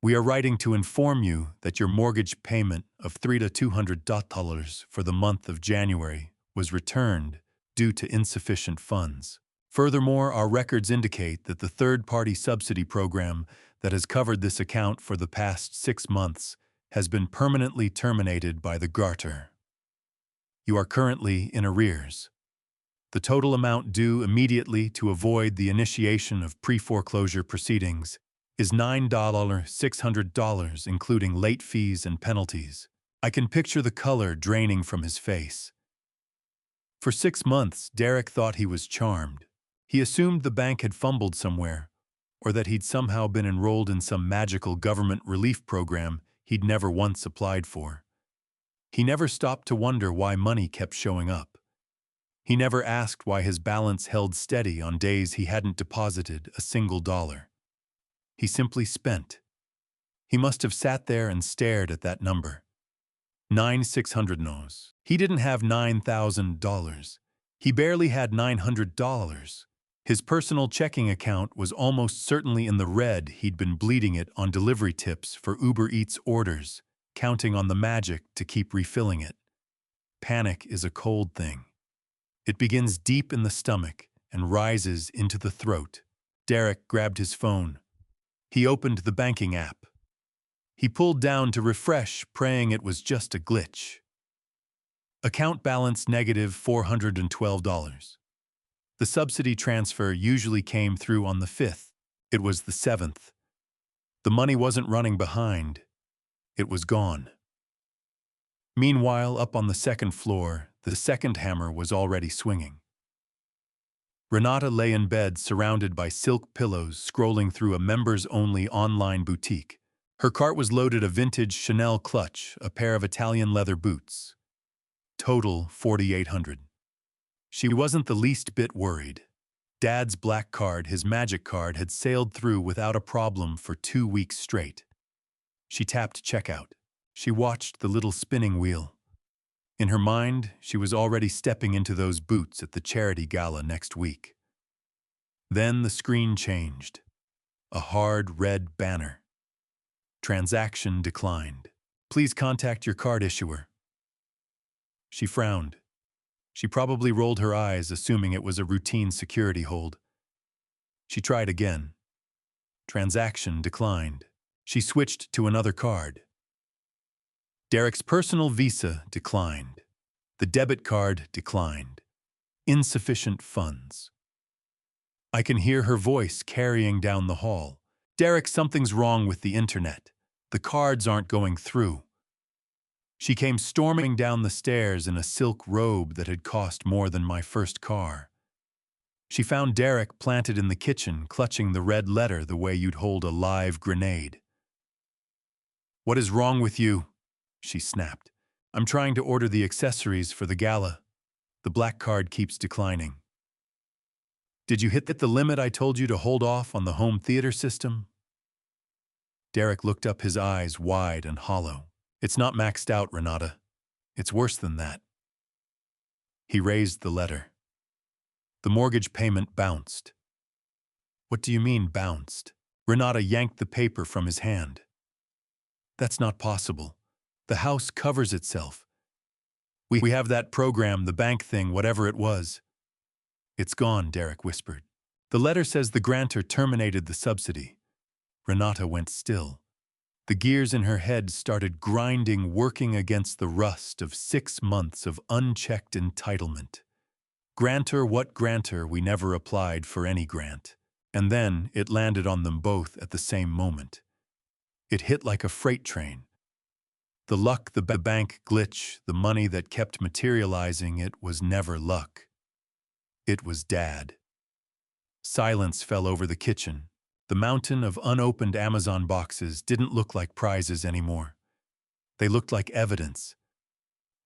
we are writing to inform you that your mortgage payment of $300 to $200 for the month of January was returned due to insufficient funds. Furthermore, our records indicate that the third-party subsidy program that has covered this account for the past 6 months has been permanently terminated by the garter. You are currently in arrears. The total amount due immediately to avoid the initiation of pre-foreclosure proceedings is $9,600, including late fees and penalties. I can picture the color draining from his face. For 6 months, Derek thought he was charmed. He assumed the bank had fumbled somewhere, or that he'd somehow been enrolled in some magical government relief program he'd never once applied for. He never stopped to wonder why money kept showing up. He never asked why his balance held steady on days he hadn't deposited a single dollar. He simply spent. He must have sat there and stared at that number. 9,600 nos. He didn't have $9,000. He barely had $900. His personal checking account was almost certainly in the red. He'd been bleeding it on delivery tips for Uber Eats orders, counting on the magic to keep refilling it. Panic is a cold thing. It begins deep in the stomach and rises into the throat. Derek grabbed his phone. He opened the banking app. He pulled down to refresh, praying it was just a glitch. Account balance negative $412. The subsidy transfer usually came through on the 5th. It was the 7th. The money wasn't running behind. It was gone. Meanwhile, up on the second floor, the second hammer was already swinging. Renata lay in bed surrounded by silk pillows, scrolling through a members-only online boutique. Her cart was loaded a vintage Chanel clutch, a pair of Italian leather boots. Total $4,800. She wasn't the least bit worried. Dad's black card, his magic card, had sailed through without a problem for 2 weeks straight. She tapped checkout. She watched the little spinning wheel. In her mind, she was already stepping into those boots at the charity gala next week. Then the screen changed. A hard red banner. Transaction declined. Please contact your card issuer. She frowned. She probably rolled her eyes, assuming it was a routine security hold. She tried again. Transaction declined. She switched to another card. Derek's personal Visa declined. The debit card declined. Insufficient funds. I can hear her voice carrying down the hall. Derek, something's wrong with the internet. The cards aren't going through. She came storming down the stairs in a silk robe that had cost more than my first car. She found Derek planted in the kitchen, clutching the red letter the way you'd hold a live grenade. What is wrong with you? She snapped. I'm trying to order the accessories for the gala. The black card keeps declining. Did you hit the limit I told you to hold off on the home theater system? Derek looked up, his eyes wide and hollow. It's not maxed out, Renata. It's worse than that. He raised the letter. The mortgage payment bounced. What do you mean, bounced? Renata yanked the paper from his hand. That's not possible. The house covers itself. We have that program, the bank thing, whatever it was. It's gone, Derek whispered. The letter says the grantor terminated the subsidy. Renata went still. The gears in her head started grinding, working against the rust of 6 months of unchecked entitlement. Grantor, what grantor? We never applied for any grant. And then it landed on them both at the same moment. It hit like a freight train. The luck, the bank glitch, the money that kept materializing, it was never luck. It was Dad. Silence fell over the kitchen. The mountain of unopened Amazon boxes didn't look like prizes anymore. They looked like evidence.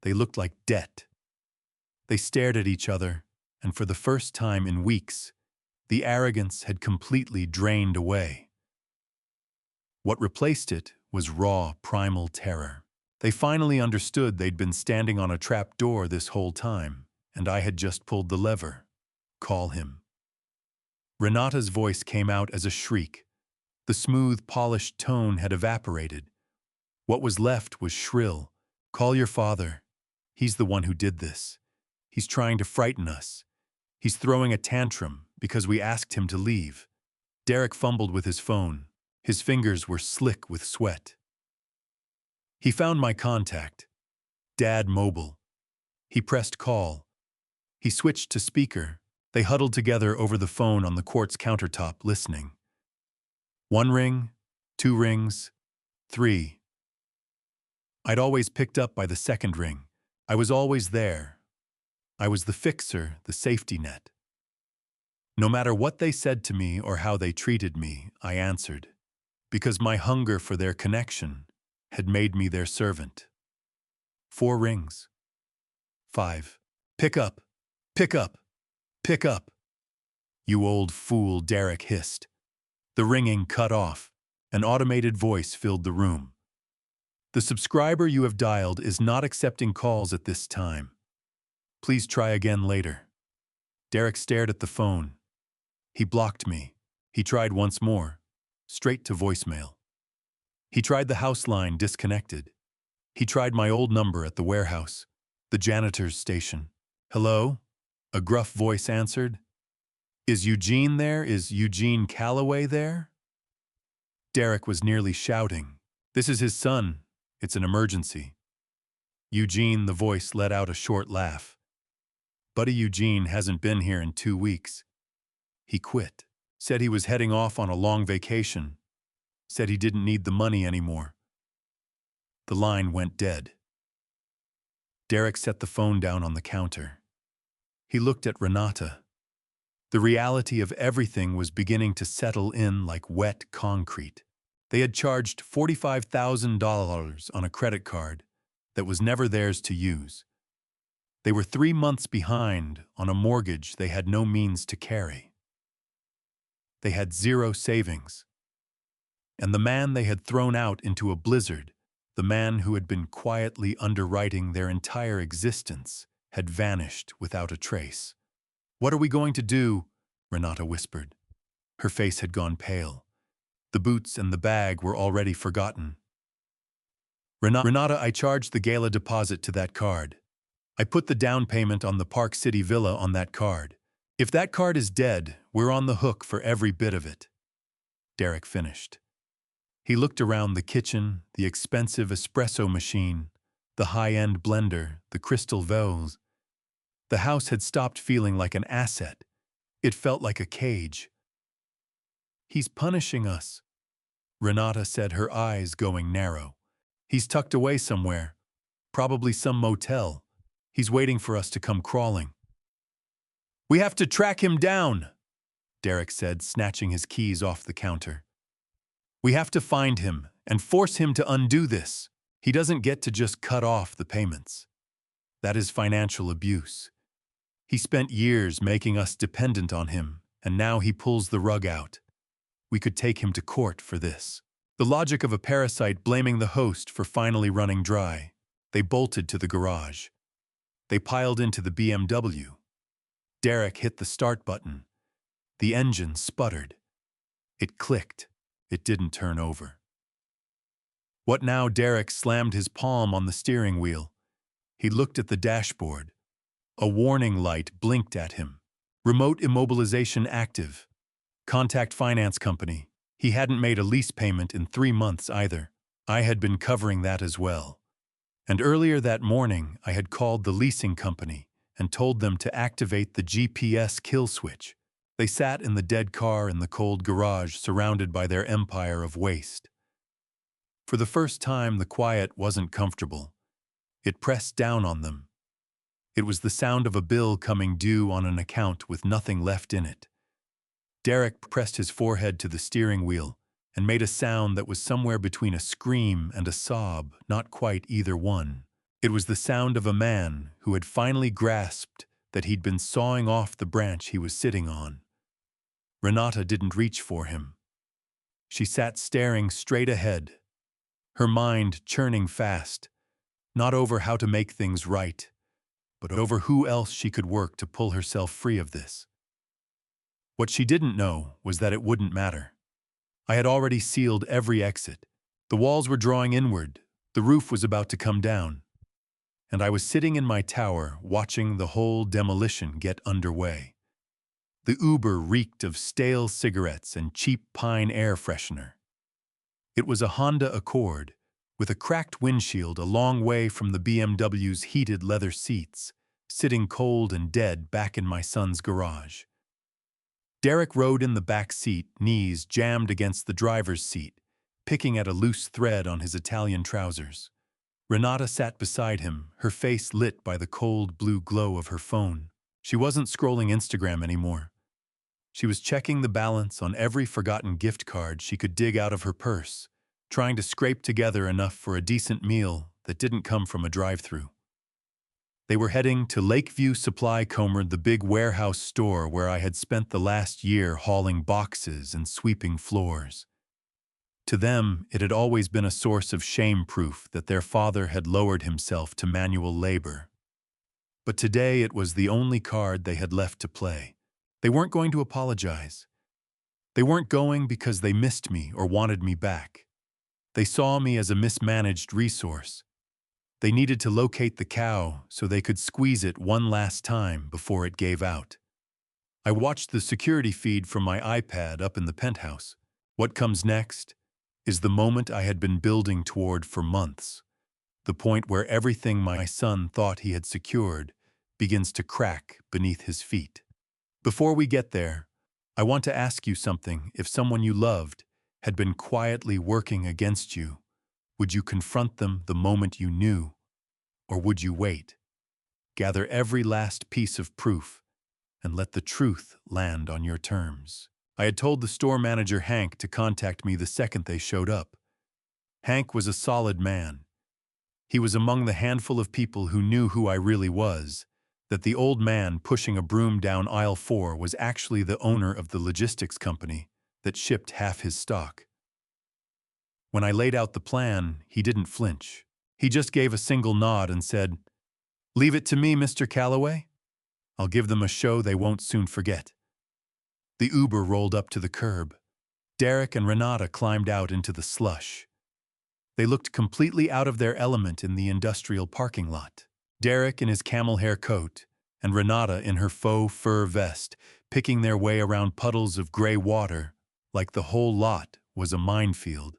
They looked like debt. They stared at each other, and for the first time in weeks, the arrogance had completely drained away. What replaced it was raw, primal terror. They finally understood they'd been standing on a trap door this whole time, and I had just pulled the lever. Call him. Renata's voice came out as a shriek. The smooth, polished tone had evaporated. What was left was shrill. Call your father. He's the one who did this. He's trying to frighten us. He's throwing a tantrum because we asked him to leave. Derek fumbled with his phone. His fingers were slick with sweat. He found my contact. Dad Mobile. He pressed call. He switched to speaker. They huddled together over the phone on the quartz countertop, listening. 1 ring, 2 rings, 3. I'd always picked up by the second ring. I was always there. I was the fixer, the safety net. No matter what they said to me or how they treated me, I answered, because my hunger for their connection had made me their servant. 4 rings. 5. Pick up, pick up, pick up. You old fool, Derek hissed. The ringing cut off. An automated voice filled the room. The subscriber you have dialed is not accepting calls at this time. Please try again later. Derek stared at the phone. He blocked me. He tried once more, straight to voicemail. He tried the house line, disconnected. He tried my old number at the warehouse, the janitor's station. Hello? A gruff voice answered. Is Eugene there? Is Eugene Calloway there? Derek was nearly shouting. This is his son. It's an emergency. Eugene, the voice let out a short laugh. Buddy Eugene hasn't been here in 2 weeks. He quit. Said he was heading off on a long vacation. Said he didn't need the money anymore. The line went dead. Derek set the phone down on the counter. He looked at Renata. The reality of everything was beginning to settle in like wet concrete. They had charged $45,000 on a credit card that was never theirs to use. They were 3 months behind on a mortgage they had no means to carry. They had 0 savings. And the man they had thrown out into a blizzard, the man who had been quietly underwriting their entire existence, had vanished without a trace. What are we going to do? Renata whispered. Her face had gone pale. The boots and the bag were already forgotten. Renata, I charged the gala deposit to that card. I put the down payment on the Park City villa on that card. If that card is dead, we're on the hook for every bit of it. Derek finished. He looked around the kitchen, the expensive espresso machine, the high-end blender, the crystal vase. The house had stopped feeling like an asset. It felt like a cage. He's punishing us, Renata said, her eyes going narrow. He's tucked away somewhere, probably some motel. He's waiting for us to come crawling. We have to track him down, Derek said, snatching his keys off the counter. We have to find him and force him to undo this. He doesn't get to just cut off the payments. That is financial abuse. He spent years making us dependent on him, and now he pulls the rug out. We could take him to court for this. The logic of a parasite blaming the host for finally running dry. They bolted to the garage. They piled into the BMW. Derek hit the start button. The engine sputtered. It clicked. It didn't turn over. What now? Derek slammed his palm on the steering wheel. He looked at the dashboard. A warning light blinked at him. Remote immobilization active. Contact finance company. He hadn't made a lease payment in 3 months either. I had been covering that as well. And earlier that morning, I had called the leasing company and told them to activate the GPS kill switch. They sat in the dead car in the cold garage, surrounded by their empire of waste. For the first time, the quiet wasn't comfortable. It pressed down on them. It was the sound of a bill coming due on an account with nothing left in it. Derek pressed his forehead to the steering wheel and made a sound that was somewhere between a scream and a sob, not quite either one. It was the sound of a man who had finally grasped that he'd been sawing off the branch he was sitting on. Renata didn't reach for him. She sat staring straight ahead, her mind churning fast, not over how to make things right, but over who else she could work to pull herself free of this. What she didn't know was that it wouldn't matter. I had already sealed every exit. The walls were drawing inward, the roof was about to come down, and I was sitting in my tower watching the whole demolition get underway. The Uber reeked of stale cigarettes and cheap pine air freshener. It was a Honda Accord, with a cracked windshield a long way from the BMW's heated leather seats, sitting cold and dead back in my son's garage. Derek rode in the back seat, knees jammed against the driver's seat, picking at a loose thread on his Italian trousers. Renata sat beside him, her face lit by the cold blue glow of her phone. She wasn't scrolling Instagram anymore. She was checking the balance on every forgotten gift card she could dig out of her purse, trying to scrape together enough for a decent meal that didn't come from a drive-thru. They were heading to Lakeview Supply Comer, the big warehouse store where I had spent the last year hauling boxes and sweeping floors. To them, it had always been a source of shame proof that their father had lowered himself to manual labor. But today it was the only card they had left to play. They weren't going to apologize. They weren't going because they missed me or wanted me back. They saw me as a mismanaged resource. They needed to locate the cow so they could squeeze it one last time before it gave out. I watched the security feed from my iPad up in the penthouse. What comes next is the moment I had been building toward for months. The point where everything my son thought he had secured begins to crack beneath his feet. Before we get there, I want to ask you something. If someone you loved had been quietly working against you, would you confront them the moment you knew, or would you wait? Gather every last piece of proof and let the truth land on your terms. I had told the store manager Hank to contact me the second they showed up. Hank was a solid man. He was among the handful of people who knew who I really was, that the old man pushing a broom down aisle 4 was actually the owner of the logistics company that shipped half his stock. When I laid out the plan, he didn't flinch. He just gave a single nod and said, "Leave it to me, Mr. Calloway. I'll give them a show they won't soon forget." The Uber rolled up to the curb. Derek and Renata climbed out into the slush. They looked completely out of their element in the industrial parking lot. Derek in his camel hair coat, and Renata in her faux fur vest, picking their way around puddles of gray water like the whole lot was a minefield.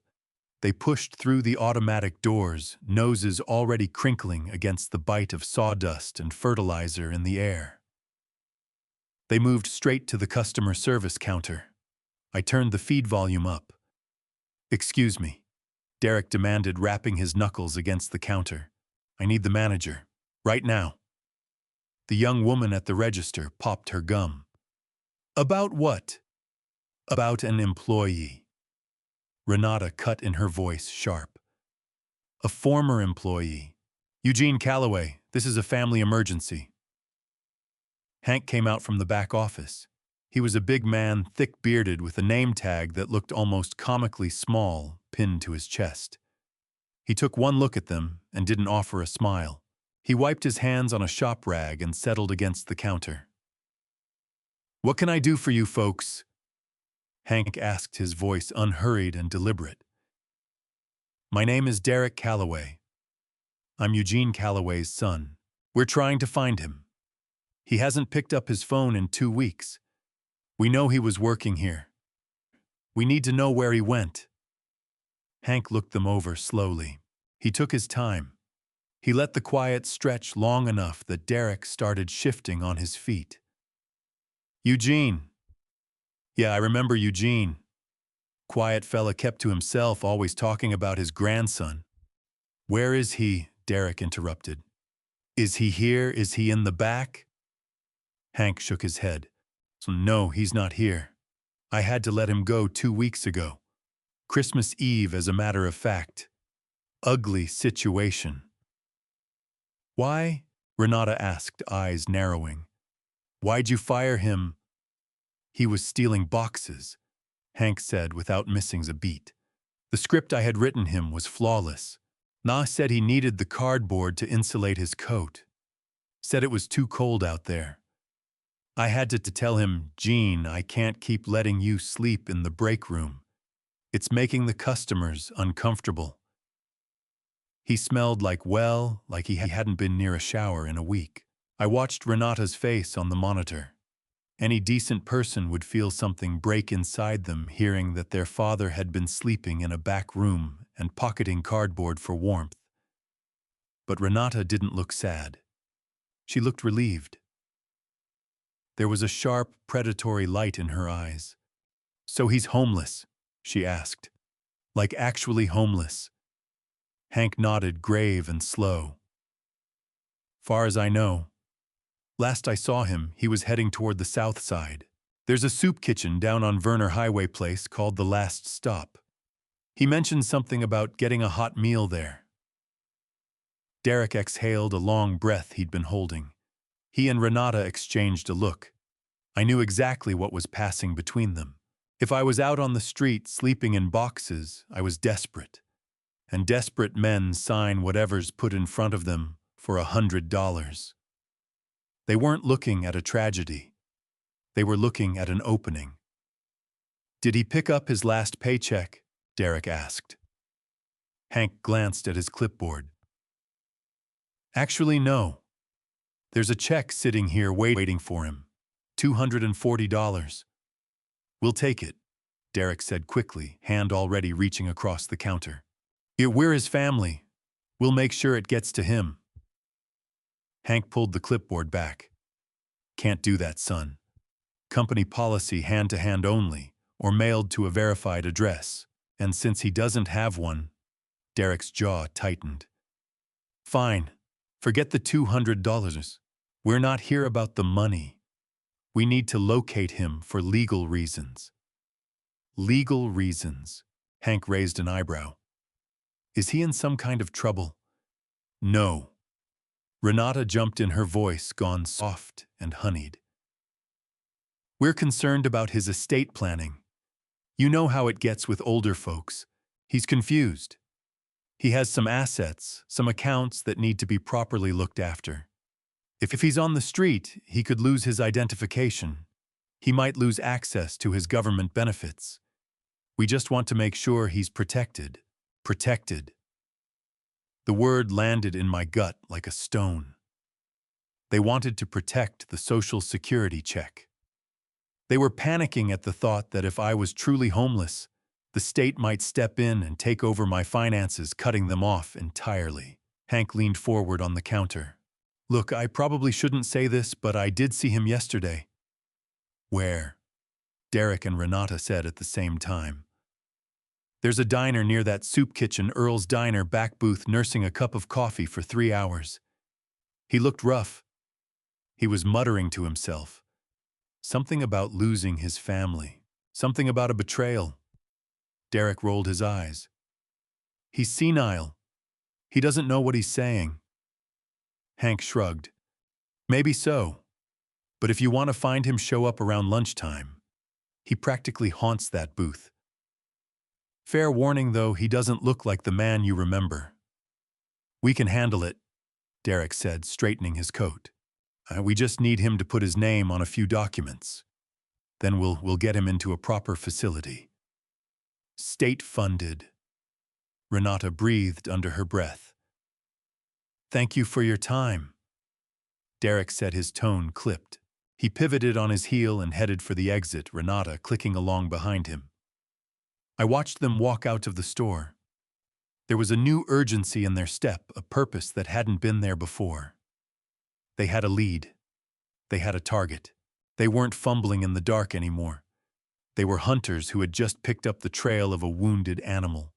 They pushed through the automatic doors, noses already crinkling against the bite of sawdust and fertilizer in the air. They moved straight to the customer service counter. I turned the feed volume up. "Excuse me," Derek demanded, rapping his knuckles against the counter. "I need the manager. Right now." The young woman at the register popped her gum. "About what?" "About an employee." Renata cut in, her voice sharp. "A former employee. Eugene Calloway, this is a family emergency." Hank came out from the back office. He was a big man, thick-bearded, with a name tag that looked almost comically small pinned to his chest. He took one look at them and didn't offer a smile. He wiped his hands on a shop rag and settled against the counter. "What can I do for you folks?" Hank asked, his voice unhurried and deliberate. "My name is Derek Calloway. I'm Eugene Calloway's son. We're trying to find him. He hasn't picked up his phone in 2 weeks. We know he was working here. We need to know where he went." Hank looked them over slowly. He took his time. He let the quiet stretch long enough that Derek started shifting on his feet. "Eugene. Yeah, I remember Eugene. Quiet fella, kept to himself, always talking about his grandson." "Where is he?" Derek interrupted. "Is he here? Is he in the back?" Hank shook his head. "No, he's not here. I had to let him go 2 weeks ago. Christmas Eve, as a matter of fact. Ugly situation." "Why?" Renata asked, eyes narrowing. "Why'd you fire him?" "He was stealing boxes," Hank said without missing a beat. "The script I had written him was flawless. Na said he needed the cardboard to insulate his coat. Said it was too cold out there. I had to tell him, 'Gene, I can't keep letting you sleep in the break room. It's making the customers uncomfortable.' He smelled like he hadn't been near a shower in a week." I watched Renata's face on the monitor. Any decent person would feel something break inside them hearing that their father had been sleeping in a back room and pocketing cardboard for warmth. But Renata didn't look sad. She looked relieved. There was a sharp, predatory light in her eyes. "So he's homeless?" she asked. "Like actually homeless?" Hank nodded, grave and slow. "Far as I know. Last I saw him, he was heading toward the south side." There's a soup kitchen down on Verner Highway Place called The Last Stop. He mentioned something about getting a hot meal there. Derek exhaled a long breath he'd been holding. He and Renata exchanged a look. I knew exactly what was passing between them. If I was out on the street sleeping in boxes, I was desperate. And desperate men sign whatever's put in front of them for $100. They weren't looking at a tragedy. They were looking at an opening. Did he pick up his last paycheck? Derek asked. Hank glanced at his clipboard. Actually, no. There's a check sitting here waiting for him. $240. We'll take it, Derek said quickly, hand already reaching across the counter. We're his family. We'll make sure it gets to him. Hank pulled the clipboard back. Can't do that, son. Company policy hand-to-hand only, or mailed to a verified address. And since he doesn't have one, Derek's jaw tightened. Fine. Forget the $200. We're not here about the money. We need to locate him for legal reasons. Legal reasons. Hank raised an eyebrow. Is he in some kind of trouble? No. Renata jumped in, her voice gone soft and honeyed. We're concerned about his estate planning. You know how it gets with older folks. He's confused. He has some assets, some accounts that need to be properly looked after. If he's on the street, he could lose his identification. He might lose access to his government benefits. We just want to make sure he's protected. Protected. The word landed in my gut like a stone. They wanted to protect the Social Security check. They were panicking at the thought that if I was truly homeless, the state might step in and take over my finances, cutting them off entirely. Hank leaned forward on the counter. Look, I probably shouldn't say this, but I did see him yesterday. Where? Derek and Renata said at the same time. There's a diner near that soup kitchen, Earl's Diner, back booth, nursing a cup of coffee for 3 hours. He looked rough. He was muttering to himself. Something about losing his family. Something about a betrayal. Derek rolled his eyes. He's senile. He doesn't know what he's saying. Hank shrugged. Maybe so. But if you want to find him, show up around lunchtime. He practically haunts that booth. Fair warning, though, he doesn't look like the man you remember. We can handle it, Derek said, straightening his coat. We just need him to put his name on a few documents. Then we'll get him into a proper facility. State-funded. Renata breathed under her breath. Thank you for your time. Derek said, his tone clipped. He pivoted on his heel and headed for the exit, Renata clicking along behind him. I watched them walk out of the store. There was a new urgency in their step, a purpose that hadn't been there before. They had a lead. They had a target. They weren't fumbling in the dark anymore. They were hunters who had just picked up the trail of a wounded animal.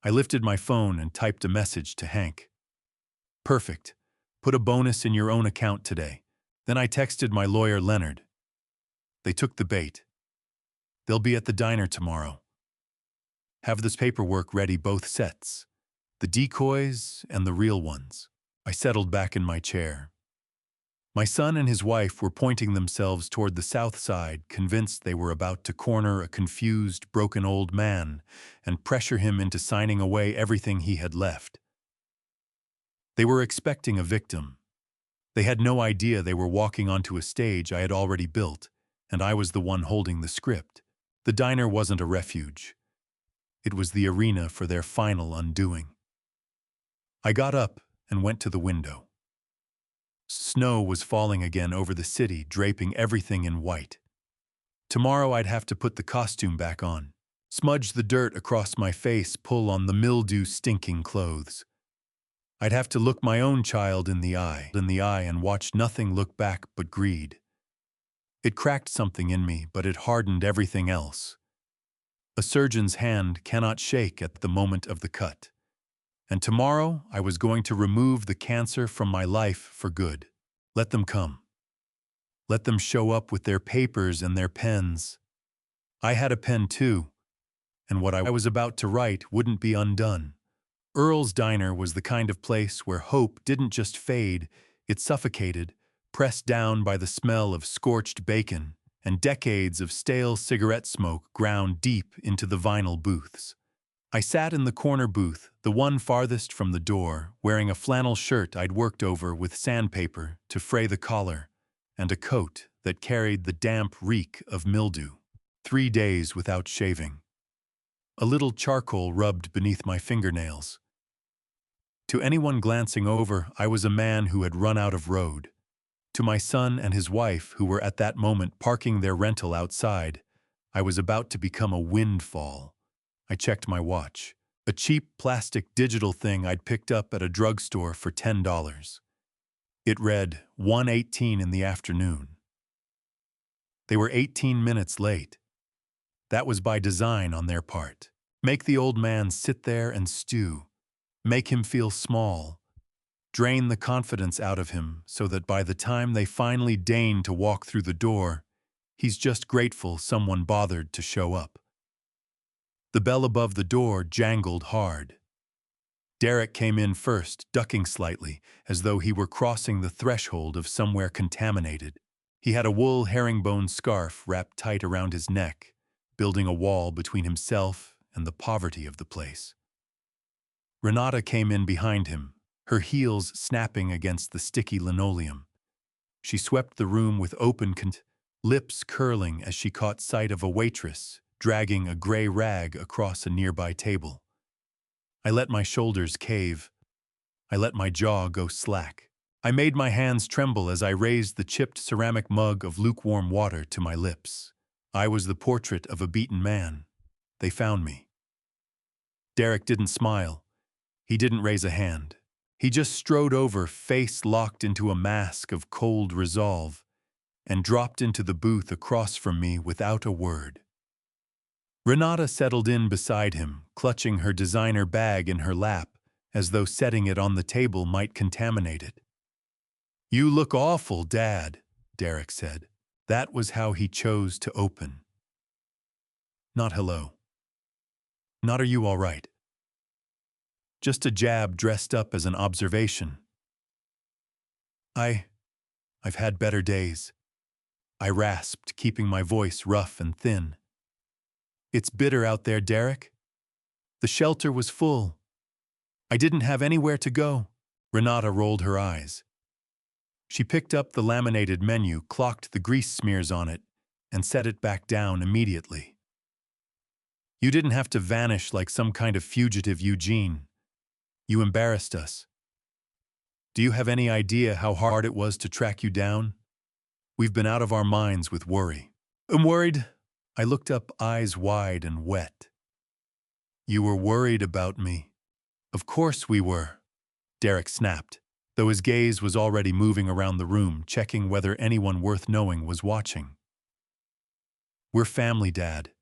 I lifted my phone and typed a message to Hank. Perfect. Put a bonus in your own account today. Then I texted my lawyer, Leonard. They took the bait. They'll be at the diner tomorrow. Have this paperwork ready, both sets. The decoys and the real ones. I settled back in my chair. My son and his wife were pointing themselves toward the south side, convinced they were about to corner a confused, broken old man and pressure him into signing away everything he had left. They were expecting a victim. They had no idea they were walking onto a stage I had already built, and I was the one holding the script. The diner wasn't a refuge. It was the arena for their final undoing. I got up and went to the window. Snow was falling again over the city, draping everything in white. Tomorrow I'd have to put the costume back on, smudge the dirt across my face, pull on the mildew-stinking clothes. I'd have to look my own child in the eye and watch nothing look back but greed. It cracked something in me, but it hardened everything else. A surgeon's hand cannot shake at the moment of the cut. And tomorrow I was going to remove the cancer from my life for good. Let them come. Let them show up with their papers and their pens. I had a pen too, and what I was about to write wouldn't be undone. Earl's Diner was the kind of place where hope didn't just fade, it suffocated, pressed down by the smell of scorched bacon, and decades of stale cigarette smoke ground deep into the vinyl booths. I sat in the corner booth, the one farthest from the door, wearing a flannel shirt I'd worked over with sandpaper to fray the collar, and a coat that carried the damp reek of mildew. 3 days without shaving. A little charcoal rubbed beneath my fingernails. To anyone glancing over, I was a man who had run out of road. To my son and his wife, who were at that moment parking their rental outside, I was about to become a windfall. I checked my watch, a cheap plastic digital thing I'd picked up at a drugstore for $10. It read 1:18 in the afternoon. They were 18 minutes late. That was by design on their part. Make the old man sit there and stew. Make him feel small. Drain the confidence out of him so that by the time they finally deign to walk through the door, he's just grateful someone bothered to show up. The bell above the door jangled hard. Derek came in first, ducking slightly, as though he were crossing the threshold of somewhere contaminated. He had a wool herringbone scarf wrapped tight around his neck, building a wall between himself and the poverty of the place. Renata came in behind him, her heels snapping against the sticky linoleum. She swept the room with open lips curling as she caught sight of a waitress dragging a gray rag across a nearby table. I let my shoulders cave. I let my jaw go slack. I made my hands tremble as I raised the chipped ceramic mug of lukewarm water to my lips. I was the portrait of a beaten man. They found me. Derek didn't smile. He didn't raise a hand. He just strode over, face locked into a mask of cold resolve, and dropped into the booth across from me without a word. Renata settled in beside him, clutching her designer bag in her lap, as though setting it on the table might contaminate it. "You look awful, Dad," Derek said. That was how he chose to open. Not hello. Not are you all right. Just a jab dressed up as an observation. I've had better days. I rasped, keeping my voice rough and thin. It's bitter out there, Derek. The shelter was full. I didn't have anywhere to go. Renata rolled her eyes. She picked up the laminated menu, clocked the grease smears on it, and set it back down immediately. You didn't have to vanish like some kind of fugitive Eugene. You embarrassed us. Do you have any idea how hard it was to track you down? We've been out of our minds with worry. I'm worried. I looked up, eyes wide and wet. You were worried about me. Of course we were, Derek snapped, though his gaze was already moving around the room, checking whether anyone worth knowing was watching. We're family, Dad.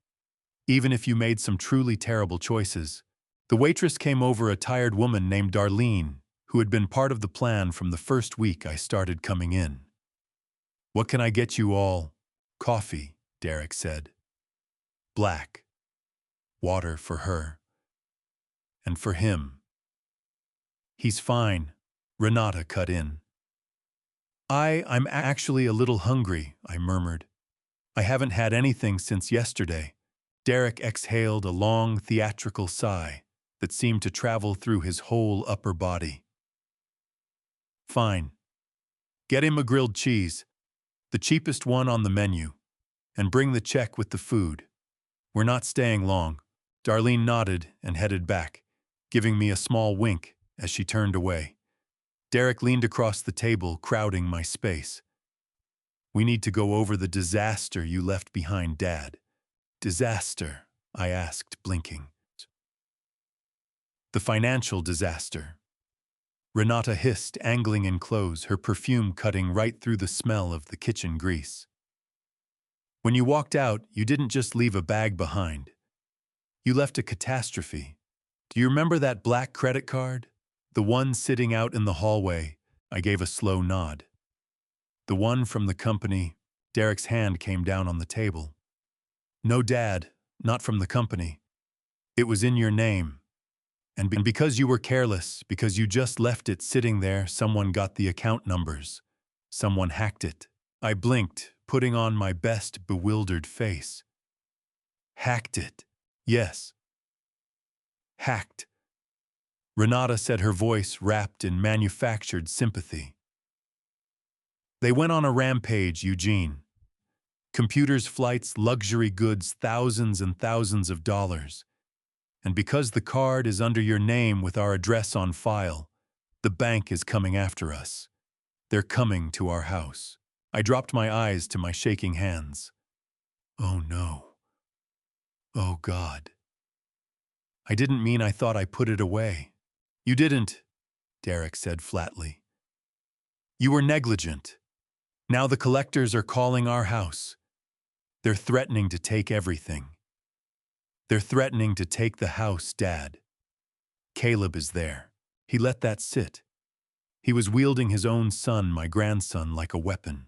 Even if you made some truly terrible choices. The waitress came over, a tired woman named Darlene, who had been part of the plan from the first week I started coming in. What can I get you all? Coffee, Derek said. Black. Water for her. And for him. He's fine, Renata cut in. I'm actually a little hungry, I murmured. I haven't had anything since yesterday. Derek exhaled a long theatrical sigh that seemed to travel through his whole upper body. Fine. Get him a grilled cheese, the cheapest one on the menu, and bring the check with the food. We're not staying long. Darlene nodded and headed back, giving me a small wink as she turned away. Derek leaned across the table, crowding my space. We need to go over the disaster you left behind, Dad. Disaster? I asked, blinking. The financial disaster. Renata hissed, angling in clothes, her perfume cutting right through the smell of the kitchen grease. When you walked out, you didn't just leave a bag behind. You left a catastrophe. Do you remember that black credit card? The one sitting out in the hallway? I gave a slow nod. The one from the company. Derek's hand came down on the table. No, Dad, not from the company. It was in your name. And because you were careless, because you just left it sitting there, someone got the account numbers. Someone hacked it. I blinked, putting on my best bewildered face. Hacked it. Yes. Hacked. Renata said, her voice wrapped in manufactured sympathy. They went on a rampage, Eugene. Computers, flights, luxury goods, thousands and thousands of dollars. And because the card is under your name with our address on file, the bank is coming after us. They're coming to our house. I dropped my eyes to my shaking hands. Oh no. Oh God. I didn't mean I thought I put it away. You didn't, Derek said flatly. You were negligent. Now the collectors are calling our house. They're threatening to take everything. They're threatening to take the house, Dad. Caleb is there. He let that sit. He was wielding his own son, my grandson, like a weapon.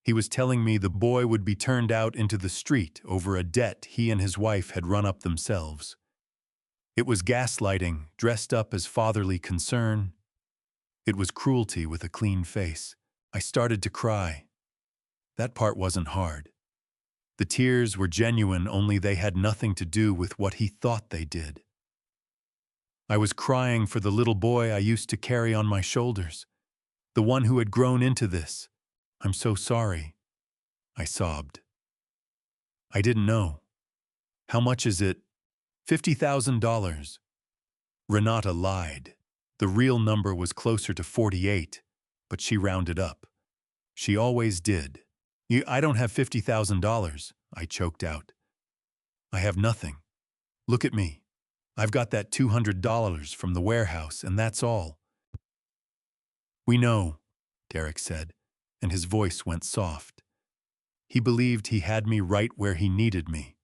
He was telling me the boy would be turned out into the street over a debt he and his wife had run up themselves. It was gaslighting, dressed up as fatherly concern. It was cruelty with a clean face. I started to cry. That part wasn't hard. The tears were genuine, only they had nothing to do with what he thought they did. I was crying for the little boy I used to carry on my shoulders, the one who had grown into this. I'm so sorry, I sobbed. I didn't know. How much is it? $50,000. Renata lied. The real number was closer to 48, but she rounded up. She always did. I don't have $50,000, I choked out. I have nothing. Look at me. I've got that $200 from the warehouse, and that's all. We know, Derek said, and his voice went soft. He believed he had me right where he needed me.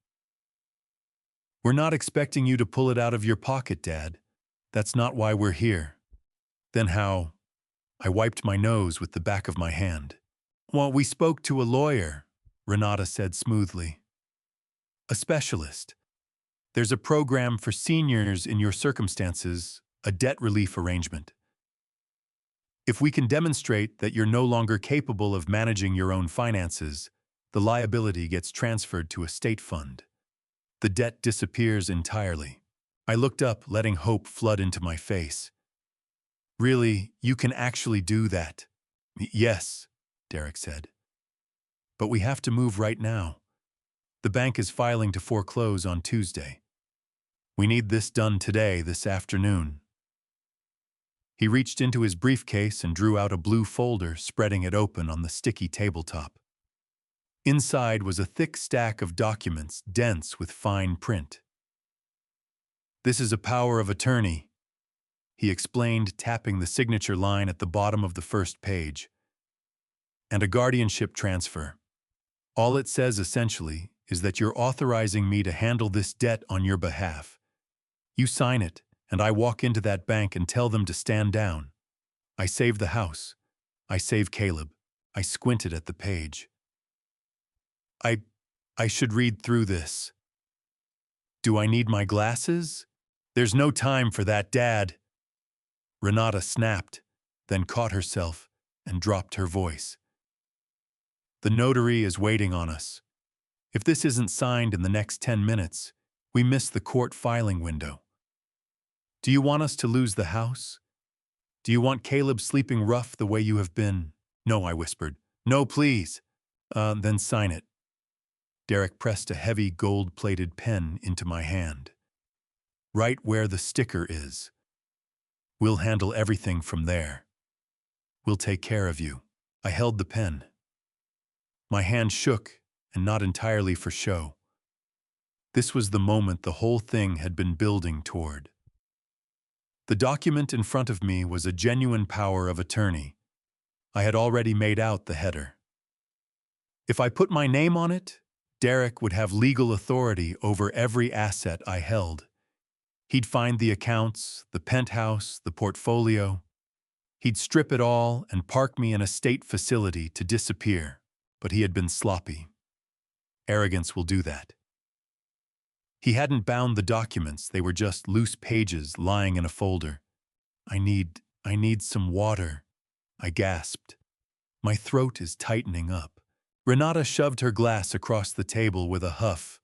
We're not expecting you to pull it out of your pocket, Dad. That's not why we're here. Then how? I wiped my nose with the back of my hand. Well, we spoke to a lawyer, Renata said smoothly. A specialist. There's a program for seniors in your circumstances, a debt relief arrangement. If we can demonstrate that you're no longer capable of managing your own finances, the liability gets transferred to a state fund. The debt disappears entirely. I looked up, letting hope flood into my face. Really, you can actually do that? Yes, Derek said. But we have to move right now. The bank is filing to foreclose on Tuesday. We need this done today, this afternoon. He reached into his briefcase and drew out a blue folder, spreading it open on the sticky tabletop. Inside was a thick stack of documents, dense with fine print. This is a power of attorney, he explained, tapping the signature line at the bottom of the first page. And a guardianship transfer. All it says, essentially, is that you're authorizing me to handle this debt on your behalf. You sign it, and I walk into that bank and tell them to stand down. I save the house. I save Caleb. I squinted at the page. I should read through this. Do I need my glasses? There's no time for that, Dad. Renata snapped, then caught herself and dropped her voice. The notary is waiting on us. If this isn't signed in the next 10 minutes, we miss the court filing window. Do you want us to lose the house? Do you want Caleb sleeping rough the way you have been? No, I whispered. No, please. Then sign it. Derek pressed a heavy gold-plated pen into my hand. Right where the sticker is. We'll handle everything from there. We'll take care of you. I held the pen. My hand shook, and not entirely for show. This was the moment the whole thing had been building toward. The document in front of me was a genuine power of attorney. I had already made out the header. If I put my name on it, Derek would have legal authority over every asset I held. He'd find the accounts, the penthouse, the portfolio. He'd strip it all and park me in a state facility to disappear, but he had been sloppy. Arrogance will do that. He hadn't bound the documents, they were just loose pages lying in a folder. I need some water, I gasped. My throat is tightening up. Renata shoved her glass across the table with a huff.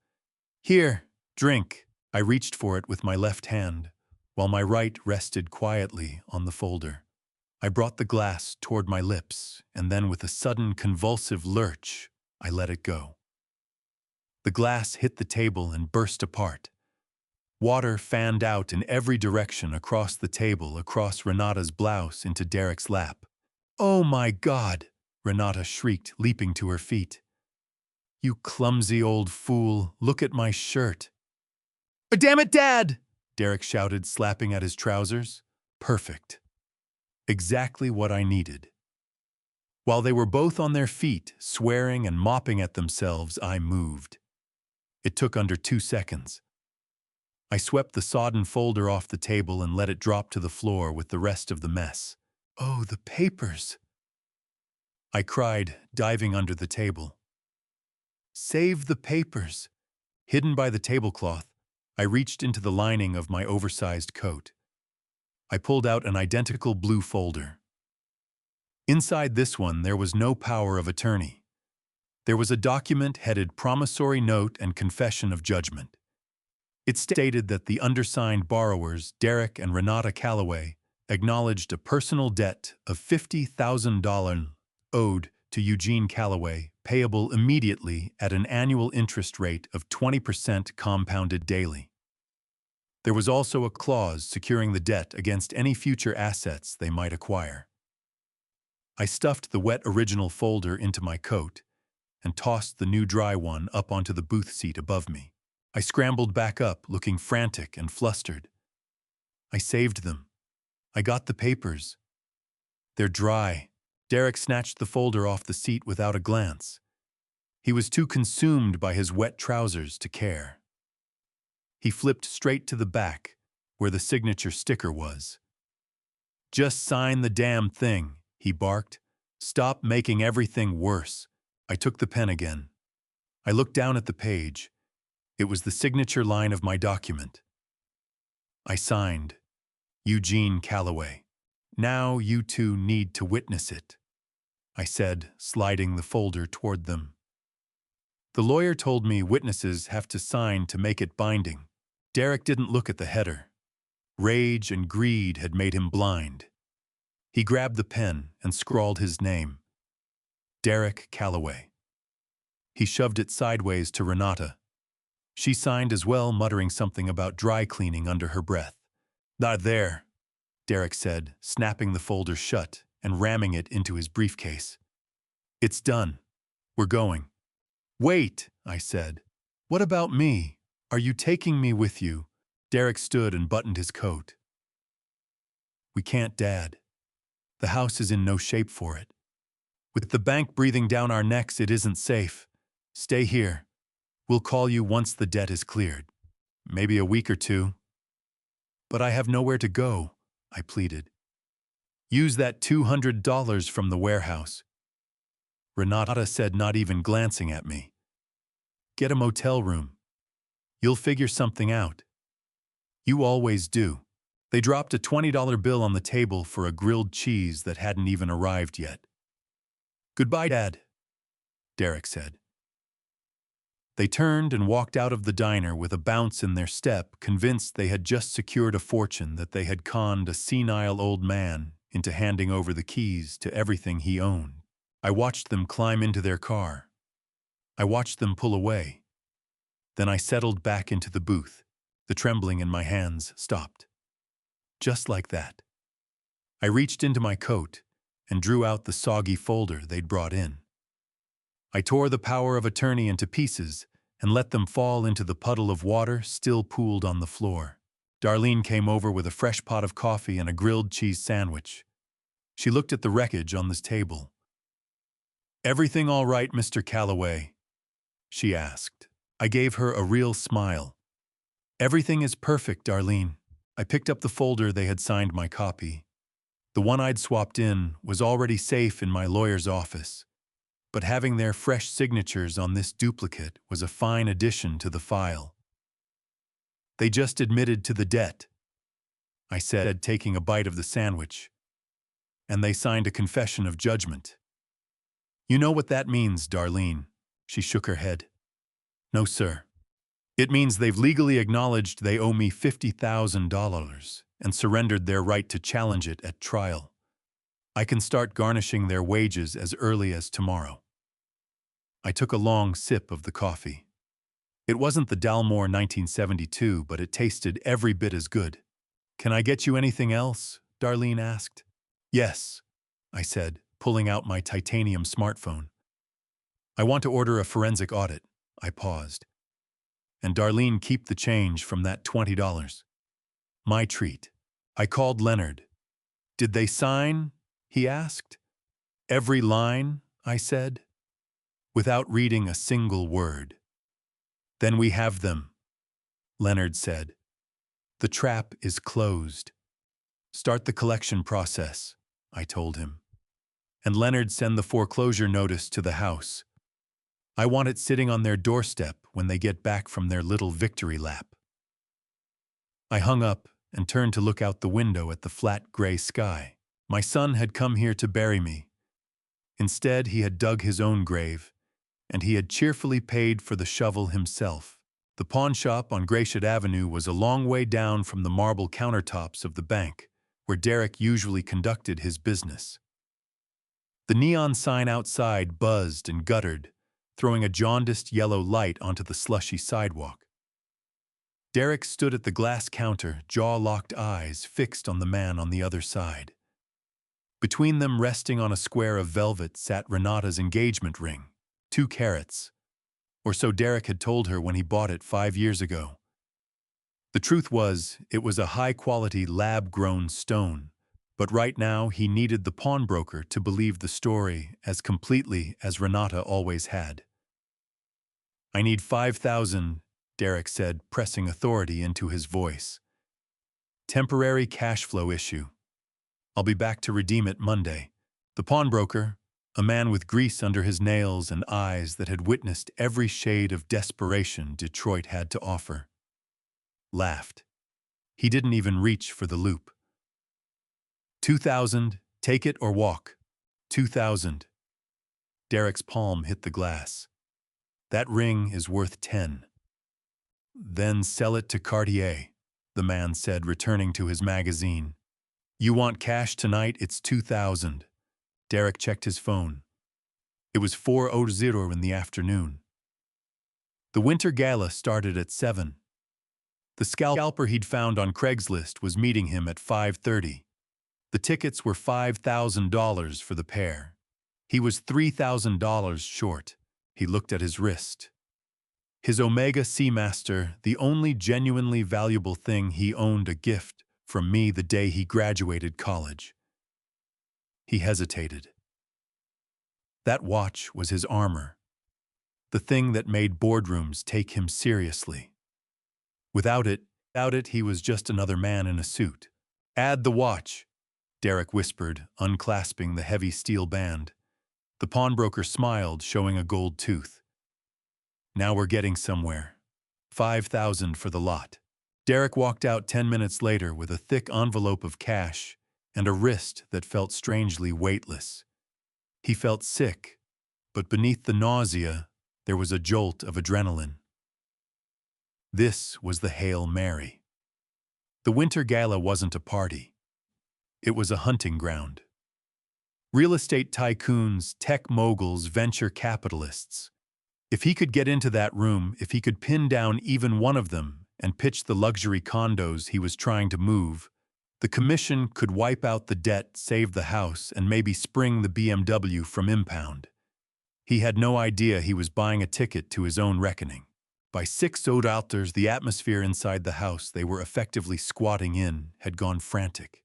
Here, drink. I reached for it with my left hand, while my right rested quietly on the folder. I brought the glass toward my lips, and then with a sudden convulsive lurch, I let it go. The glass hit the table and burst apart. Water fanned out in every direction across the table, across Renata's blouse into Derek's lap. "Oh my God!" Renata shrieked, leaping to her feet. "You clumsy old fool, look at my shirt." "Damn it, Dad!" Derek shouted, slapping at his trousers. Perfect. Exactly what I needed. While they were both on their feet, swearing and mopping at themselves, I moved. It took under 2 seconds. I swept the sodden folder off the table and let it drop to the floor with the rest of the mess. "Oh, the papers!" I cried, diving under the table. "Save the papers!" Hidden by the tablecloth, I reached into the lining of my oversized coat. I pulled out an identical blue folder. Inside this one, there was no power of attorney. There was a document headed Promissory Note and Confession of Judgment. It stated that the undersigned borrowers, Derek and Renata Calloway, acknowledged a personal debt of $50,000 owed to Eugene Calloway, payable immediately at an annual interest rate of 20% compounded daily. There was also a clause securing the debt against any future assets they might acquire. I stuffed the wet original folder into my coat and tossed the new dry one up onto the booth seat above me. I scrambled back up, looking frantic and flustered. I saved them. I got the papers. They're dry. Derek snatched the folder off the seat without a glance. He was too consumed by his wet trousers to care. He flipped straight to the back, where the signature sticker was. "Just sign the damn thing," he barked. "Stop making everything worse." I took the pen again. I looked down at the page. It was the signature line of my document. I signed, Eugene Calloway. "Now you two need to witness it," I said, sliding the folder toward them. The lawyer told me witnesses have to sign to make it binding. Derek didn't look at the header. Rage and greed had made him blind. He grabbed the pen and scrawled his name, Derek Calloway. He shoved it sideways to Renata. She signed as well, muttering something about dry cleaning under her breath. "Not there," Derek said, snapping the folder shut and ramming it into his briefcase. "It's done. We're going." "Wait," I said. "What about me? Are you taking me with you?" Derek stood and buttoned his coat. "We can't, Dad. The house is in no shape for it. With the bank breathing down our necks, it isn't safe. Stay here. We'll call you once the debt is cleared. Maybe a week or two." "But I have nowhere to go," I pleaded. "Use that $200 from the warehouse," Renata said, not even glancing at me. "Get a motel room. You'll figure something out. You always do." They dropped a $20 bill on the table for a grilled cheese that hadn't even arrived yet. "Goodbye, Dad," Derek said. They turned and walked out of the diner with a bounce in their step, convinced they had just secured a fortune, that they had conned a senile old man into handing over the keys to everything he owned. I watched them climb into their car. I watched them pull away. Then I settled back into the booth. The trembling in my hands stopped. Just like that. I reached into my coat and drew out the soggy folder they'd brought in. I tore the power of attorney into pieces and let them fall into the puddle of water still pooled on the floor. Darlene came over with a fresh pot of coffee and a grilled cheese sandwich. She looked at the wreckage on this table. "Everything all right, Mr. Calloway?" she asked. I gave her a real smile. "Everything is perfect, Darlene." I picked up the folder they had signed my copy. The one I'd swapped in was already safe in my lawyer's office, but having their fresh signatures on this duplicate was a fine addition to the file. They just admitted to the debt, I said, taking a bite of the sandwich, and they signed a confession of judgment. You know what that means, Darlene? She shook her head. No, sir. It means they've legally acknowledged they owe me $50,000 and surrendered their right to challenge it at trial. I can start garnishing their wages as early as tomorrow. I took a long sip of the coffee. It wasn't the Dalmore 1972, but it tasted every bit as good. Can I get you anything else? Darlene asked. Yes, I said, pulling out my titanium smartphone. I want to order a forensic audit. I paused. And Darlene, keep the change from that $20. My treat. I called Leonard. Did they sign? He asked. Every line, I said, without reading a single word. Then we have them, Leonard said. The trap is closed. Start the collection process, I told him. And Leonard, send the foreclosure notice to the house. I want it sitting on their doorstep when they get back from their little victory lap. I hung up and turned to look out the window at the flat gray sky. My son had come here to bury me. Instead, he had dug his own grave, and he had cheerfully paid for the shovel himself. The pawn shop on Gratiot Avenue was a long way down from the marble countertops of the bank, where Derek usually conducted his business. The neon sign outside buzzed and guttered, throwing a jaundiced yellow light onto the slushy sidewalk. Derek stood at the glass counter, jaw-locked eyes fixed on the man on the other side. Between them, resting on a square of velvet, sat Renata's engagement ring, 2 carats, or so Derek had told her when he bought it 5 years ago. The truth was, it was a high-quality lab-grown stone, but right now he needed the pawnbroker to believe the story as completely as Renata always had. I need 5,000, Derek said, pressing authority into his voice. Temporary cash flow issue. I'll be back to redeem it Monday. The pawnbroker, a man with grease under his nails and eyes that had witnessed every shade of desperation Detroit had to offer, laughed. He didn't even reach for the loop. 2,000, take it or walk. 2,000. Derek's palm hit the glass. That ring is worth 10. Then sell it to Cartier, the man said, returning to his magazine. You want cash tonight? It's 2,000. Derek checked his phone. It was 4:00 in the afternoon. The winter gala started at 7. The scalper he'd found on Craigslist was meeting him at 5:30. The tickets were $5,000 for the pair. He was $3,000 short. He looked at his wrist. His Omega Seamaster, the only genuinely valuable thing he owned, a gift from me the day he graduated college. He hesitated. That watch was his armor, the thing that made boardrooms take him seriously. Without it, he was just another man in a suit. Add the watch, Derek whispered, unclasping the heavy steel band. The pawnbroker smiled, showing a gold tooth. Now we're getting somewhere. 5,000 for the lot. Derek walked out 10 minutes later with a thick envelope of cash and a wrist that felt strangely weightless. He felt sick, but beneath the nausea, there was a jolt of adrenaline. This was the Hail Mary. The winter gala wasn't a party. It was a hunting ground. Real estate tycoons, tech moguls, venture capitalists. If he could get into that room, if he could pin down even one of them and pitch the luxury condos he was trying to move, the commission could wipe out the debt, save the house, and maybe spring the BMW from impound. He had no idea he was buying a ticket to his own reckoning. By 6:00, the atmosphere inside the house they were effectively squatting in had gone frantic.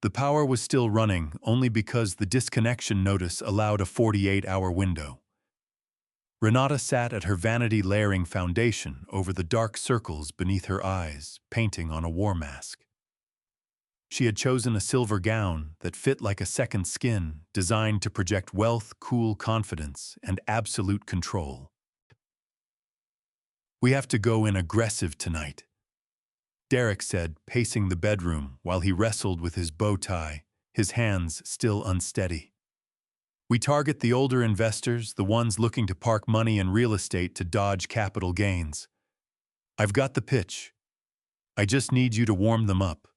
The power was still running only because the disconnection notice allowed a 48-hour window. Renata sat at her vanity layering foundation over the dark circles beneath her eyes, painting on a war mask. She had chosen a silver gown that fit like a second skin, designed to project wealth, cool confidence, and absolute control. "We have to go in aggressive tonight," Derek said, pacing the bedroom while he wrestled with his bow tie, his hands still unsteady. "We target the older investors, the ones looking to park money in real estate to dodge capital gains. I've got the pitch. I just need you to warm them up.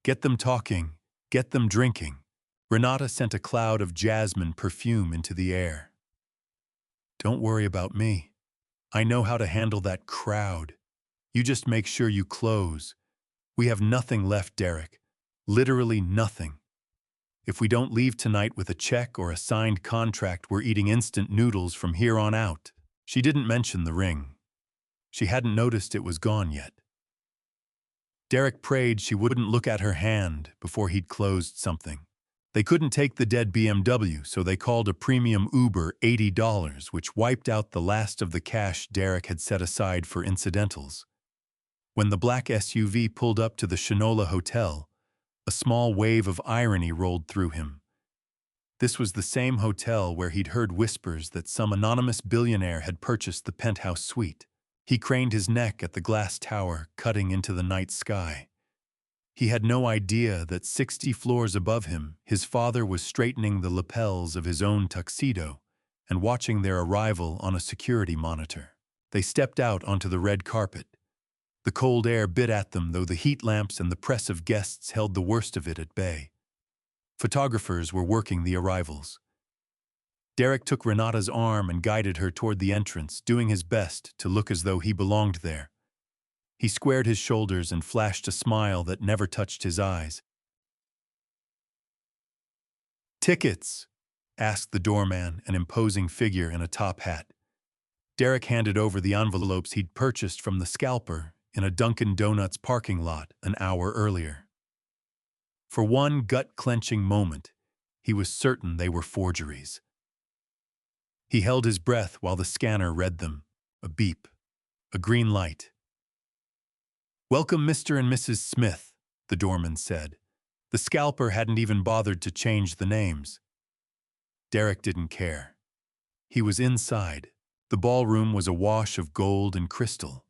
Get them talking, get them drinking." Renata sent a cloud of jasmine perfume into the air. "Don't worry about me. I know how to handle that crowd. You just make sure you close. We have nothing left, Derek. Literally nothing. If we don't leave tonight with a check or a signed contract, we're eating instant noodles from here on out." She didn't mention the ring. She hadn't noticed it was gone yet. Derek prayed she wouldn't look at her hand before he'd closed something. They couldn't take the dead BMW, so they called a premium Uber $80, which wiped out the last of the cash Derek had set aside for incidentals. When the black SUV pulled up to the Shinola Hotel, a small wave of irony rolled through him. This was the same hotel where he'd heard whispers that some anonymous billionaire had purchased the penthouse suite. He craned his neck at the glass tower cutting into the night sky. He had no idea that 60 floors above him, his father was straightening the lapels of his own tuxedo and watching their arrival on a security monitor. They stepped out onto the red carpet. The cold air bit at them, though the heat lamps and the press of guests held the worst of it at bay. Photographers were working the arrivals. Derek took Renata's arm and guided her toward the entrance, doing his best to look as though he belonged there. He squared his shoulders and flashed a smile that never touched his eyes. "Tickets?" asked the doorman, an imposing figure in a top hat. Derek handed over the envelopes he'd purchased from the scalper in a Dunkin' Donuts parking lot an hour earlier. For one gut-clenching moment, he was certain they were forgeries. He held his breath while the scanner read them. A beep. A green light. "Welcome, Mr. and Mrs. Smith," the doorman said. The scalper hadn't even bothered to change the names. Derek didn't care. He was inside. The ballroom was awash of gold and crystal.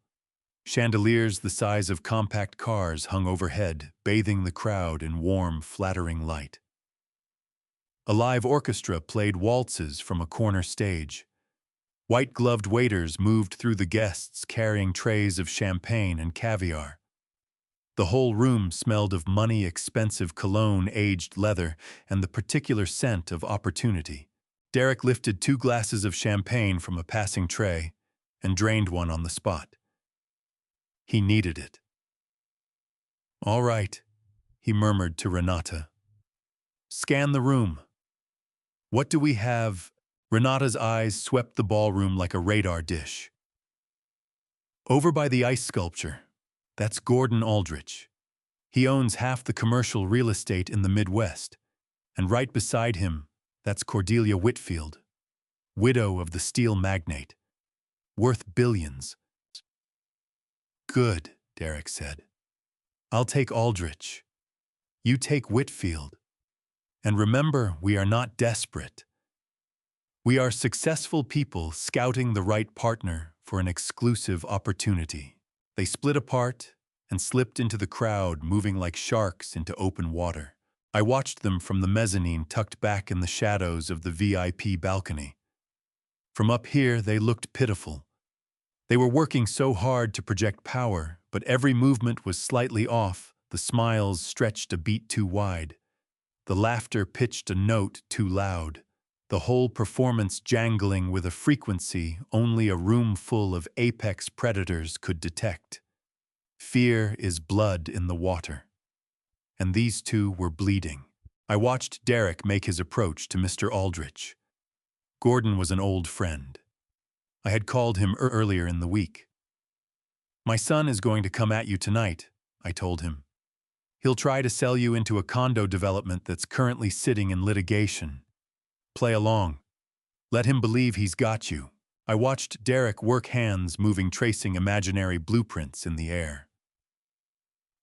Chandeliers the size of compact cars hung overhead, bathing the crowd in warm, flattering light. A live orchestra played waltzes from a corner stage. White-gloved waiters moved through the guests carrying trays of champagne and caviar. The whole room smelled of money-expensive cologne, aged leather, and the particular scent of opportunity. Derek lifted 2 glasses of champagne from a passing tray and drained one on the spot. He needed it. "All right," he murmured to Renata. "Scan the room. What do we have?" Renata's eyes swept the ballroom like a radar dish. "Over by the ice sculpture. That's Gordon Aldrich. He owns half the commercial real estate in the Midwest. And right beside him, that's Cordelia Whitfield, widow of the steel magnate. Worth billions." "Good," Derek said. "I'll take Aldrich. You take Whitfield. And remember, we are not desperate. We are successful people scouting the right partner for an exclusive opportunity." They split apart and slipped into the crowd, moving like sharks into open water. I watched them from the mezzanine tucked back in the shadows of the VIP balcony. From up here, they looked pitiful. They were working so hard to project power, but every movement was slightly off, the smiles stretched a beat too wide. The laughter pitched a note too loud. The whole performance jangling with a frequency only a room full of apex predators could detect. Fear is blood in the water. And these two were bleeding. I watched Derek make his approach to Mr. Aldrich. Gordon was an old friend. I had called him earlier in the week. "My son is going to come at you tonight," I told him. "He'll try to sell you into a condo development that's currently sitting in litigation. Play along. Let him believe he's got you." I watched Derek work hands moving, tracing imaginary blueprints in the air.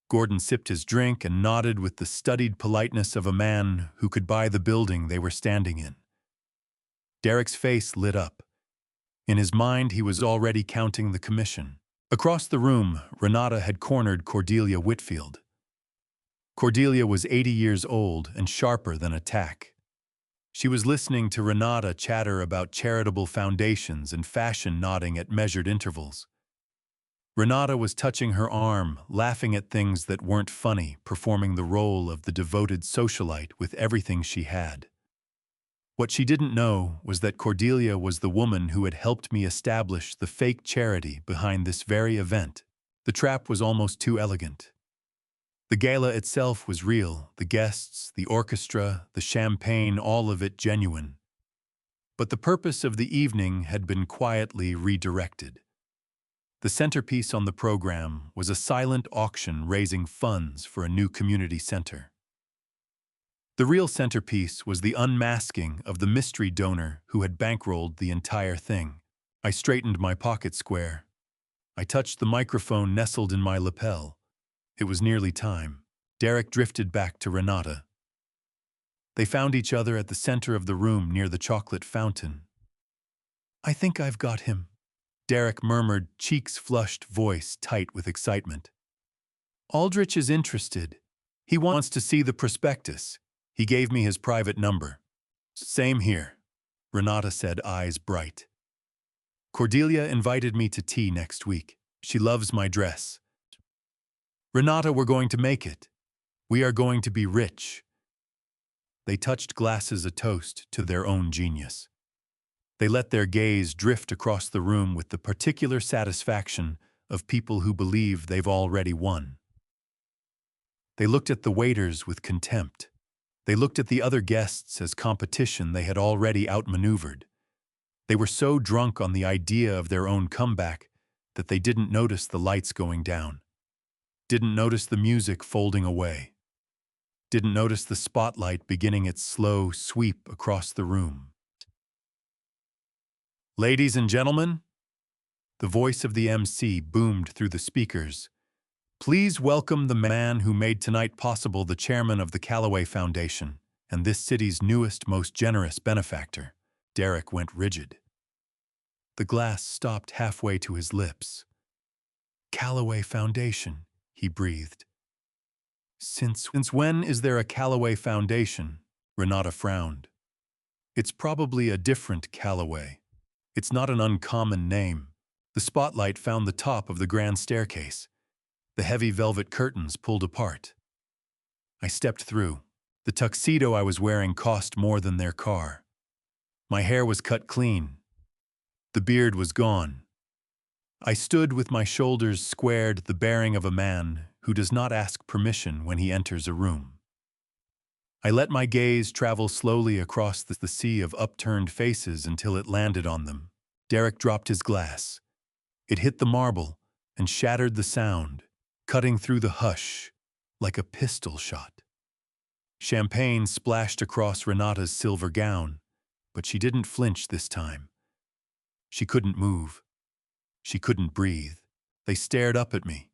Gordon sipped his drink and nodded with the studied politeness of a man who could buy the building they were standing in. Derek's face lit up. In his mind, he was already counting the commission. Across the room, Renata had cornered Cordelia Whitfield. Cordelia was 80 years old and sharper than a tack. She was listening to Renata chatter about charitable foundations and fashion, nodding at measured intervals. Renata was touching her arm, laughing at things that weren't funny, performing the role of the devoted socialite with everything she had. What she didn't know was that Cordelia was the woman who had helped me establish the fake charity behind this very event. The trap was almost too elegant. The gala itself was real, the guests, the orchestra, the champagne, all of it genuine. But the purpose of the evening had been quietly redirected. The centerpiece on the program was a silent auction raising funds for a new community center. The real centerpiece was the unmasking of the mystery donor who had bankrolled the entire thing. I straightened my pocket square. I touched the microphone nestled in my lapel. It was nearly time. Derek drifted back to Renata. They found each other at the center of the room near the chocolate fountain. "I think I've got him," Derek murmured, cheeks flushed, voice tight with excitement. "Aldrich is interested. He wants to see the prospectus. He gave me his private number." "Same here," Renata said, eyes bright. "Cordelia invited me to tea next week. She loves my dress." "Renata, we're going to make it. We are going to be rich." They touched glasses a toast to their own genius. They let their gaze drift across the room with the particular satisfaction of people who believe they've already won. They looked at the waiters with contempt. They looked at the other guests as competition they had already outmaneuvered. They were so drunk on the idea of their own comeback that they didn't notice the lights going down, didn't notice the music folding away, didn't notice the spotlight beginning its slow sweep across the room. "Ladies and gentlemen," the voice of the MC boomed through the speakers, "please welcome the man who made tonight possible, the chairman of the Callaway Foundation and this city's newest, most generous benefactor." Derek went rigid. The glass stopped halfway to his lips. "Callaway Foundation," he breathed. Since when is there a Callaway Foundation?" Renata frowned. "It's probably a different Callaway. It's not an uncommon name." The spotlight found the top of the grand staircase. The heavy velvet curtains pulled apart. I stepped through. The tuxedo I was wearing cost more than their car. My hair was cut clean. The beard was gone. I stood with my shoulders squared, the bearing of a man who does not ask permission when he enters a room. I let my gaze travel slowly across the sea of upturned faces until it landed on them. Derek dropped his glass. It hit the marble and shattered the sound, cutting through the hush like a pistol shot. Champagne splashed across Renata's silver gown, but she didn't flinch this time. She couldn't move. She couldn't breathe. They stared up at me.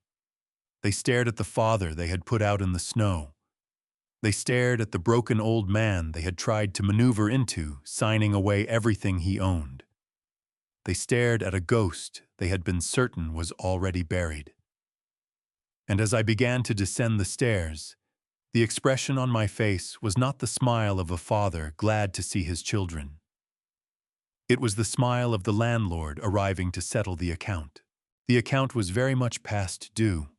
They stared at the father they had put out in the snow. They stared at the broken old man they had tried to maneuver into, signing away everything he owned. They stared at a ghost they had been certain was already buried. And as I began to descend the stairs, the expression on my face was not the smile of a father glad to see his children. It was the smile of the landlord arriving to settle the account. The account was very much past due.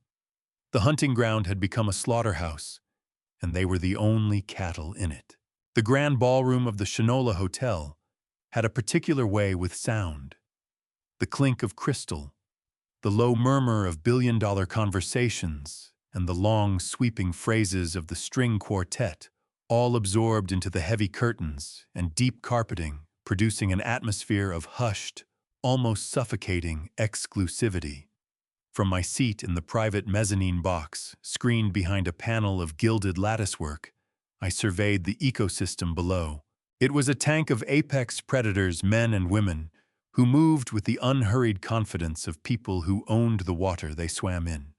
The hunting ground had become a slaughterhouse, and they were the only cattle in it. The grand ballroom of the Shinola Hotel had a particular way with sound. The clink of crystal, the low murmur of billion-dollar conversations, and the long, sweeping phrases of the string quartet, all absorbed into the heavy curtains and deep carpeting, producing an atmosphere of hushed, almost suffocating exclusivity. From my seat in the private mezzanine box, screened behind a panel of gilded latticework, I surveyed the ecosystem below. It was a tank of apex predators, men and women, who moved with the unhurried confidence of people who owned the water they swam in.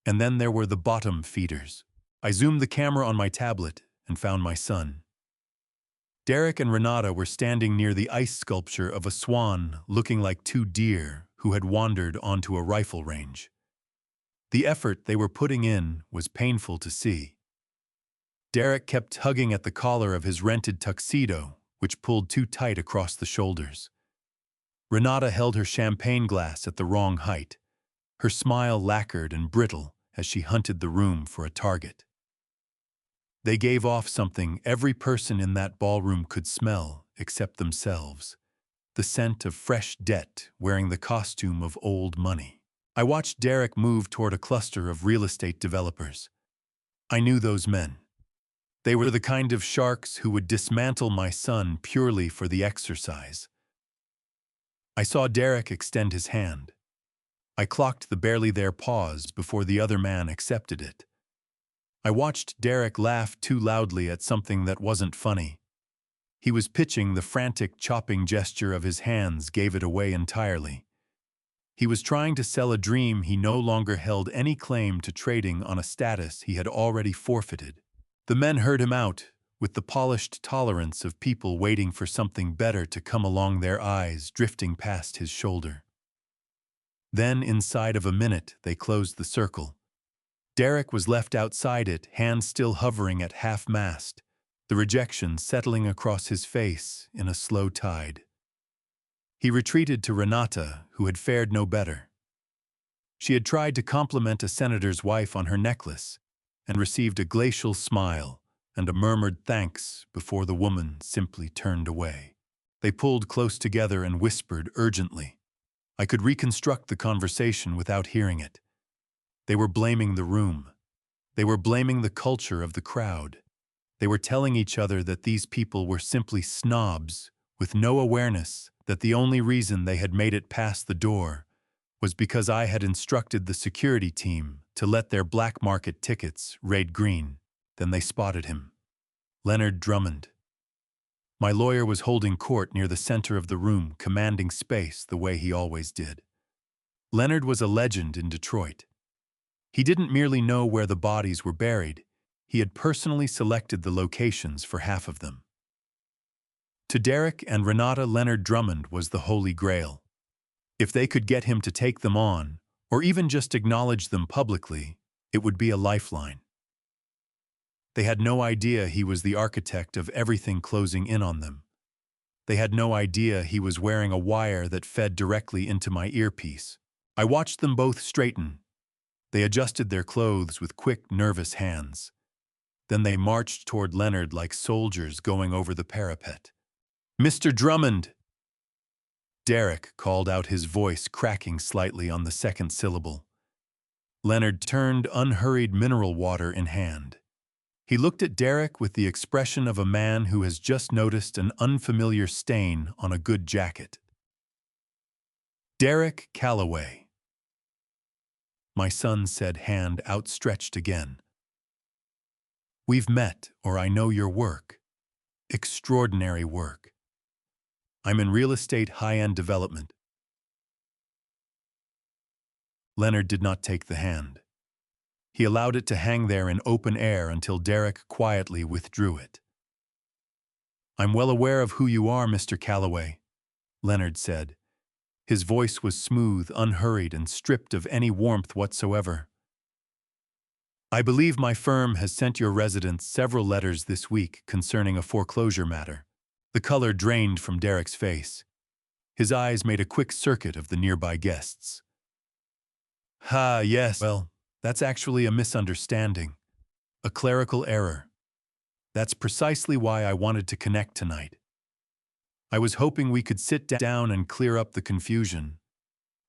And then there were the bottom feeders. I zoomed the camera on my tablet and found my son. Derek and Renata were standing near the ice sculpture of a swan looking like two deer who had wandered onto a rifle range. The effort they were putting in was painful to see. Derek kept tugging at the collar of his rented tuxedo, which pulled too tight across the shoulders. Renata held her champagne glass at the wrong height. Her smile lacquered and brittle as she hunted the room for a target. They gave off something every person in that ballroom could smell except themselves. The scent of fresh debt wearing the costume of old money. I watched Derek move toward a cluster of real estate developers. I knew those men. They were the kind of sharks who would dismantle my son purely for the exercise. I saw Derek extend his hand. I clocked the barely there pause before the other man accepted it. I watched Derek laugh too loudly at something that wasn't funny. He was pitching. The frantic chopping gesture of his hands gave it away entirely. He was trying to sell a dream he no longer held any claim to, trading on a status he had already forfeited. The men heard him out, with the polished tolerance of people waiting for something better to come along, their eyes drifting past his shoulder. Then, inside of a minute, they closed the circle. Derek was left outside it, hands still hovering at half-mast, the rejection settling across his face in a slow tide. He retreated to Renata, who had fared no better. She had tried to compliment a senator's wife on her necklace, and received a glacial smile and a murmured thanks before the woman simply turned away. They pulled close together and whispered urgently. I could reconstruct the conversation without hearing it. They were blaming the room. They were blaming the culture of the crowd. They were telling each other that these people were simply snobs, with no awareness that the only reason they had made it past the door was because I had instructed the security team to let their black market tickets raid green. Then they spotted him. Leonard Drummond. My lawyer was holding court near the center of the room, commanding space the way he always did. Leonard was a legend in Detroit. He didn't merely know where the bodies were buried, he had personally selected the locations for half of them. To Derek and Renata, Leonard Drummond was the holy grail. If they could get him to take them on, or even just acknowledge them publicly, it would be a lifeline. They had no idea he was the architect of everything closing in on them. They had no idea he was wearing a wire that fed directly into my earpiece. I watched them both straighten. They adjusted their clothes with quick, nervous hands. Then they marched toward Leonard like soldiers going over the parapet. "Mr. Drummond!" Derek called out, his voice cracking slightly on the second syllable. Leonard turned, unhurried, mineral water in hand. He looked at Derek with the expression of a man who has just noticed an unfamiliar stain on a good jacket. "Derek Calloway," my son said, hand outstretched again. "We've met, or I know your work. Extraordinary work. I'm in real estate, high-end development." Leonard did not take the hand. He allowed it to hang there in open air until Derek quietly withdrew it. "I'm well aware of who you are, Mr. Calloway," Leonard said. His voice was smooth, unhurried, and stripped of any warmth whatsoever. "I believe my firm has sent your residents several letters this week concerning a foreclosure matter." The color drained from Derek's face. His eyes made a quick circuit of the nearby guests. Yes. Well, that's actually a misunderstanding. A clerical error. That's precisely why I wanted to connect tonight. I was hoping we could sit down and clear up the confusion.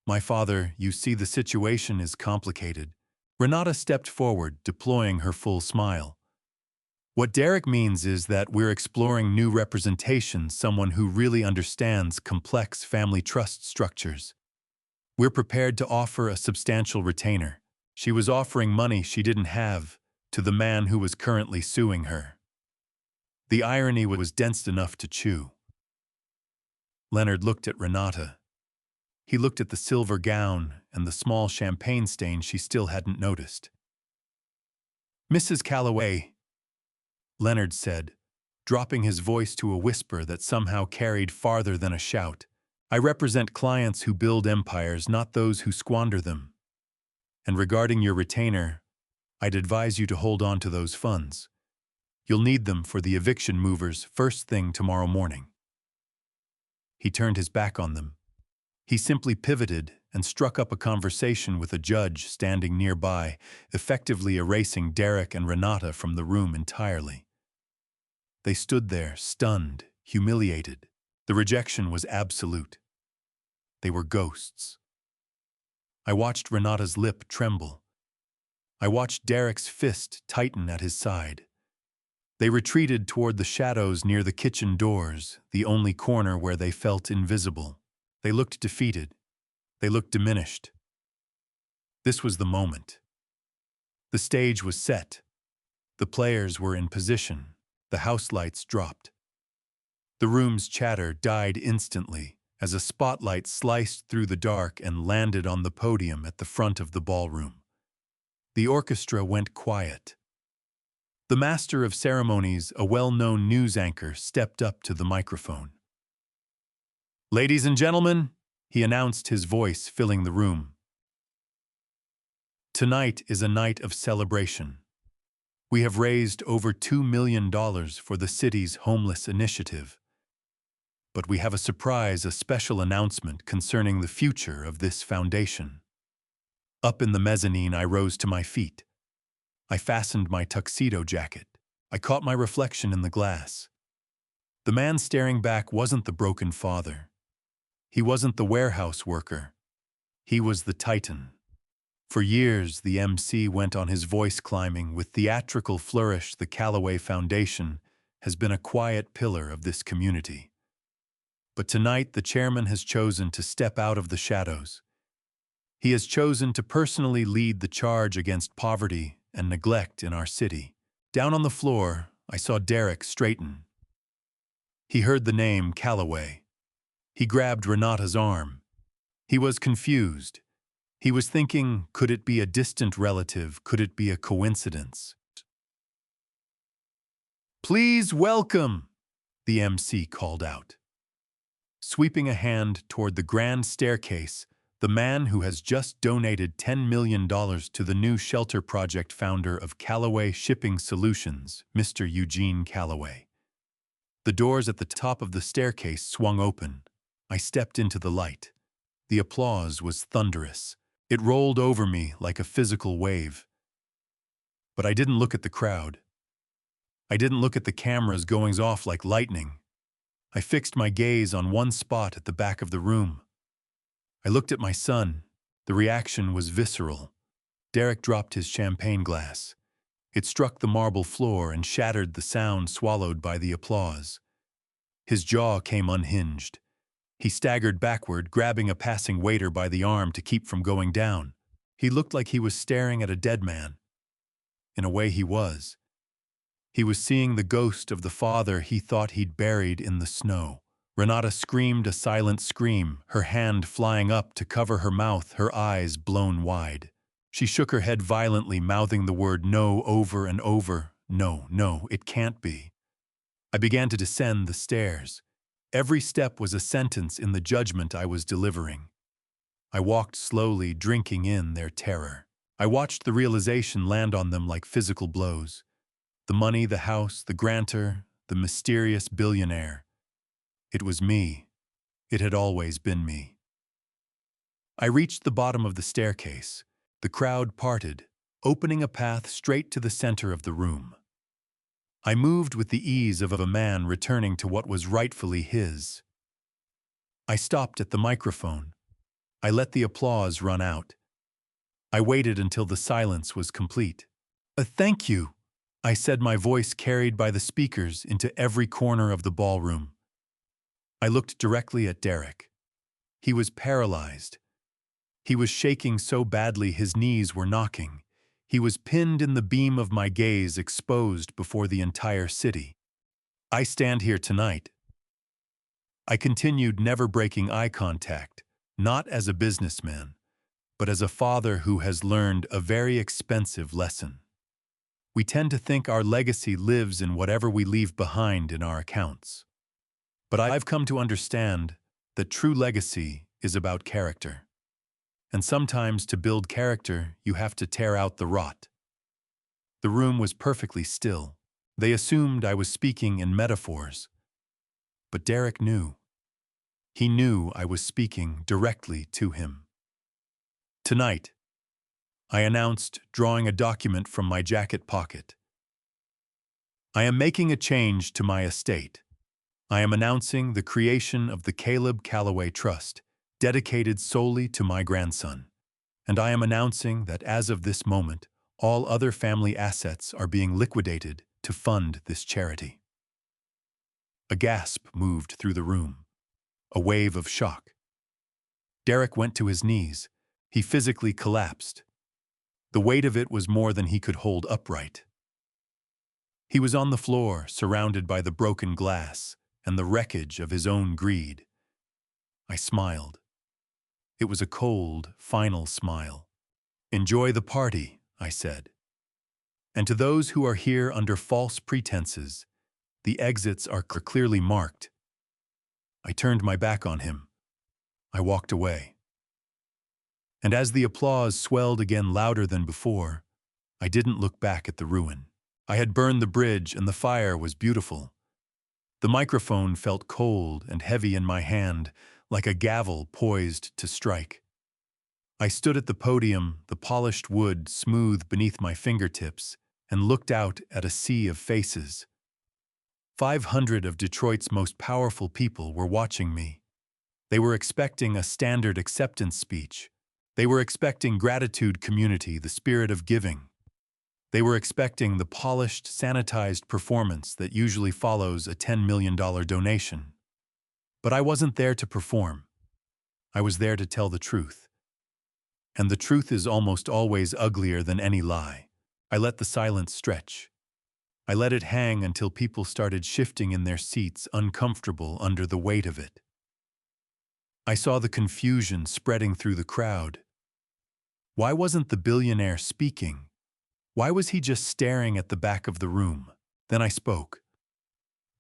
My father, you see, the situation is complicated." Renata stepped forward, deploying her full smile. "What Derek means is that we're exploring new representation, someone who really understands complex family trust structures. We're prepared to offer a substantial retainer." She was offering money she didn't have to the man who was currently suing her. The irony was dense enough to chew. Leonard looked at Renata. He looked at the silver gown and the small champagne stain she still hadn't noticed. "Mrs. Calloway," Leonard said, dropping his voice to a whisper that somehow carried farther than a shout. "I represent clients who build empires, not those who squander them. And regarding your retainer, I'd advise you to hold on to those funds. You'll need them for the eviction movers first thing tomorrow morning." He turned his back on them. He simply pivoted and struck up a conversation with a judge standing nearby, effectively erasing Derek and Renata from the room entirely. They stood there, stunned, humiliated. The rejection was absolute. They were ghosts. I watched Renata's lip tremble. I watched Derek's fist tighten at his side. They retreated toward the shadows near the kitchen doors, the only corner where they felt invisible. They looked defeated. They looked diminished. This was the moment. The stage was set. The players were in position. The house lights dropped. The room's chatter died instantly as a spotlight sliced through the dark and landed on the podium at the front of the ballroom. The orchestra went quiet. The master of ceremonies, a well-known news anchor, stepped up to the microphone. "Ladies and gentlemen," he announced, his voice filling the room. "Tonight is a night of celebration. We have raised over $2 million for the city's homeless initiative. But we have a surprise, a special announcement concerning the future of this foundation." Up in the mezzanine, I rose to my feet. I fastened my tuxedo jacket. I caught my reflection in the glass. The man staring back wasn't the broken father. He wasn't the warehouse worker. He was the Titan. For years, the MC went on his voice climbing. With theatrical flourish, the Calloway Foundation has been a quiet pillar of this community. But tonight, the chairman has chosen to step out of the shadows. He has chosen to personally lead the charge against poverty and neglect in our city. Down on the floor, I saw Derek straighten. He heard the name Calloway. He grabbed Renata's arm. He was confused. He was thinking, could it be a distant relative? Could it be a coincidence? "Please welcome," the MC called out. Sweeping a hand toward the grand staircase, the man who has just donated $10 million to the new shelter project, founder of Calloway Shipping Solutions, Mr. Eugene Calloway. The doors at the top of the staircase swung open. I stepped into the light. The applause was thunderous. It rolled over me like a physical wave. But I didn't look at the crowd. I didn't look at the cameras going off like lightning. I fixed my gaze on one spot at the back of the room. I looked at my son. The reaction was visceral. Derek dropped his champagne glass. It struck the marble floor and shattered, the sound swallowed by the applause. His jaw came unhinged. He staggered backward, grabbing a passing waiter by the arm to keep from going down. He looked like he was staring at a dead man. In a way, he was. He was seeing the ghost of the father he thought he'd buried in the snow. Renata screamed a silent scream, her hand flying up to cover her mouth, her eyes blown wide. She shook her head violently, mouthing the word "no" over and over. "No, no, it can't be." I began to descend the stairs. Every step was a sentence in the judgment I was delivering. I walked slowly, drinking in their terror. I watched the realization land on them like physical blows. The money, the house, the grantor, the mysterious billionaire. It was me. It had always been me. I reached the bottom of the staircase. The crowd parted, opening a path straight to the center of the room. I moved with the ease of a man returning to what was rightfully his. I stopped at the microphone. I let the applause run out. I waited until the silence was complete. Thank you," I said, my voice carried by the speakers into every corner of the ballroom. I looked directly at Derek. He was paralyzed. He was shaking so badly his knees were knocking. He was pinned in the beam of my gaze, exposed before the entire city. "I stand here tonight." I continued, never breaking eye contact, not as a businessman, but as a father who has learned a very expensive lesson. We tend to think our legacy lives in whatever we leave behind in our accounts. But I've come to understand that true legacy is about character. And sometimes to build character, you have to tear out the rot. The room was perfectly still. They assumed I was speaking in metaphors. But Derek knew. He knew I was speaking directly to him. Tonight, I announced, drawing a document from my jacket pocket. I am making a change to my estate. I am announcing the creation of the Caleb Calloway Trust, dedicated solely to my grandson. And I am announcing that as of this moment, all other family assets are being liquidated to fund this charity. A gasp moved through the room, a wave of shock. Derek went to his knees. He physically collapsed. The weight of it was more than he could hold upright. He was on the floor, surrounded by the broken glass and the wreckage of his own greed. I smiled. It was a cold, final smile. "Enjoy the party," I said. "And to those who are here under false pretenses, the exits are clearly marked." I turned my back on him. I walked away. And as the applause swelled again louder than before, I didn't look back at the ruin. I had burned the bridge and the fire was beautiful. The microphone felt cold and heavy in my hand, like a gavel poised to strike. I stood at the podium, the polished wood smooth beneath my fingertips, and looked out at a sea of faces. 500 of Detroit's most powerful people were watching me. They were expecting a standard acceptance speech. They were expecting gratitude community, the spirit of giving. They were expecting the polished, sanitized performance that usually follows a $10 million donation. But I wasn't there to perform. I was there to tell the truth. And the truth is almost always uglier than any lie. I let the silence stretch. I let it hang until people started shifting in their seats, uncomfortable under the weight of it. I saw the confusion spreading through the crowd. Why wasn't the billionaire speaking? Why was he just staring at the back of the room? Then I spoke.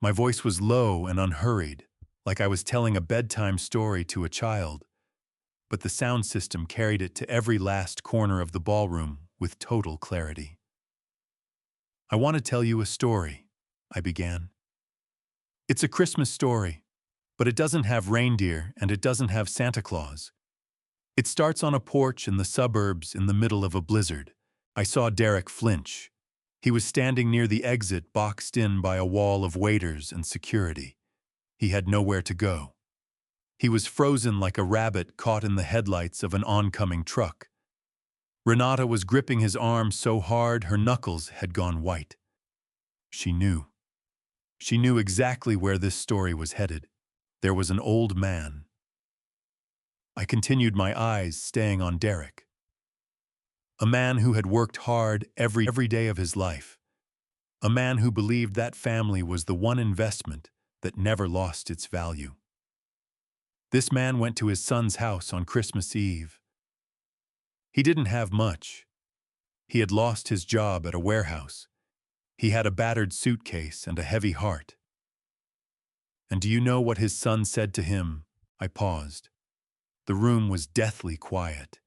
My voice was low and unhurried, like I was telling a bedtime story to a child. But the sound system carried it to every last corner of the ballroom with total clarity. "I want to tell you a story," I began. "It's a Christmas story, but it doesn't have reindeer and it doesn't have Santa Claus. It starts on a porch in the suburbs in the middle of a blizzard." I saw Derek flinch. He was standing near the exit, boxed in by a wall of waiters and security. He had nowhere to go. He was frozen like a rabbit caught in the headlights of an oncoming truck. Renata was gripping his arm so hard her knuckles had gone white. She knew. She knew exactly where this story was headed. There was an old man. I continued, my eyes staying on Derek. A man who had worked hard every day of his life. A man who believed that family was the one investment that never lost its value. This man went to his son's house on Christmas Eve. He didn't have much. He had lost his job at a warehouse. He had a battered suitcase and a heavy heart. And do you know what his son said to him? I paused. The room was deathly quiet.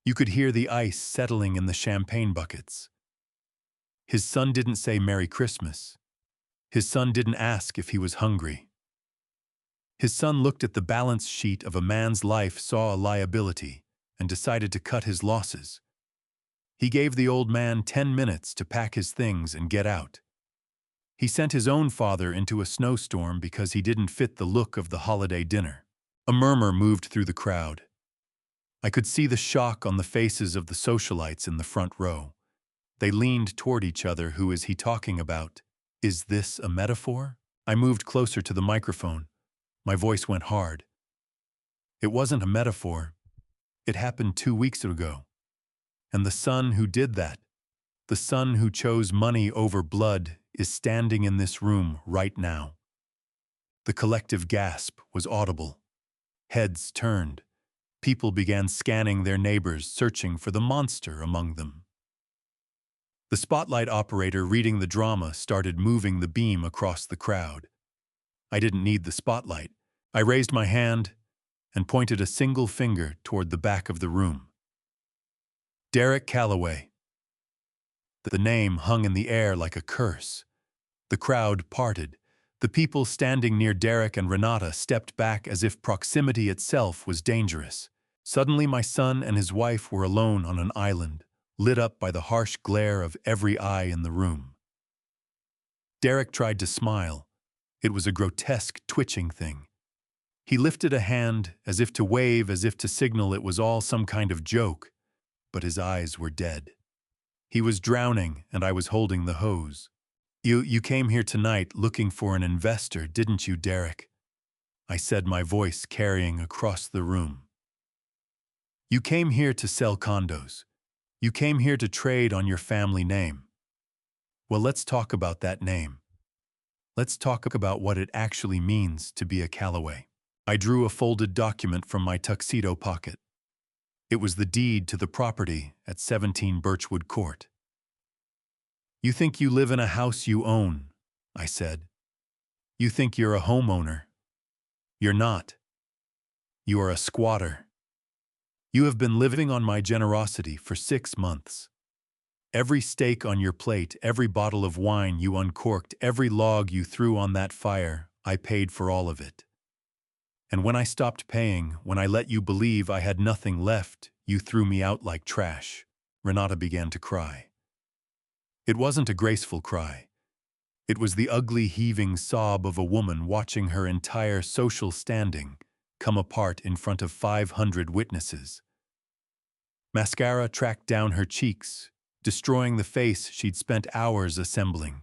You could hear the ice settling in the champagne buckets. His son didn't say Merry Christmas. His son didn't ask if he was hungry. His son looked at the balance sheet of a man's life, saw a liability, and decided to cut his losses. He gave the old man 10 minutes to pack his things and get out. He sent his own father into a snowstorm because he didn't fit the look of the holiday dinner. A murmur moved through the crowd. I could see the shock on the faces of the socialites in the front row. They leaned toward each other. Who is he talking about? Is this a metaphor? I moved closer to the microphone. My voice went hard. It wasn't a metaphor. It happened 2 weeks ago. And the son who did that, the son who chose money over blood, is standing in this room right now. The collective gasp was audible. Heads turned. People began scanning their neighbors, searching for the monster among them. The spotlight operator reading the drama started moving the beam across the crowd. I didn't need the spotlight. I raised my hand and pointed a single finger toward the back of the room. Derek Calloway. The name hung in the air like a curse. The crowd parted. The people standing near Derek and Renata stepped back as if proximity itself was dangerous. Suddenly my son and his wife were alone on an island, lit up by the harsh glare of every eye in the room. Derek tried to smile. It was a grotesque, twitching thing. He lifted a hand as if to wave, as if to signal it was all some kind of joke, but his eyes were dead. He was drowning, and I was holding the hose. You came here tonight looking for an investor, didn't you, Derek? I said, my voice carrying across the room. You came here to sell condos. You came here to trade on your family name. Well, let's talk about that name. Let's talk about what it actually means to be a Calloway. I drew a folded document from my tuxedo pocket. It was the deed to the property at 17 Birchwood Court. You think you live in a house you own, I said. You think you're a homeowner. You're not. You are a squatter. You have been living on my generosity for 6 months. Every steak on your plate, every bottle of wine you uncorked, every log you threw on that fire, I paid for all of it. And when I stopped paying, when I let you believe I had nothing left, you threw me out like trash. Renata began to cry. It wasn't a graceful cry. It was the ugly, heaving sob of a woman watching her entire social standing come apart in front of 500 witnesses. Mascara tracked down her cheeks, destroying the face she'd spent hours assembling.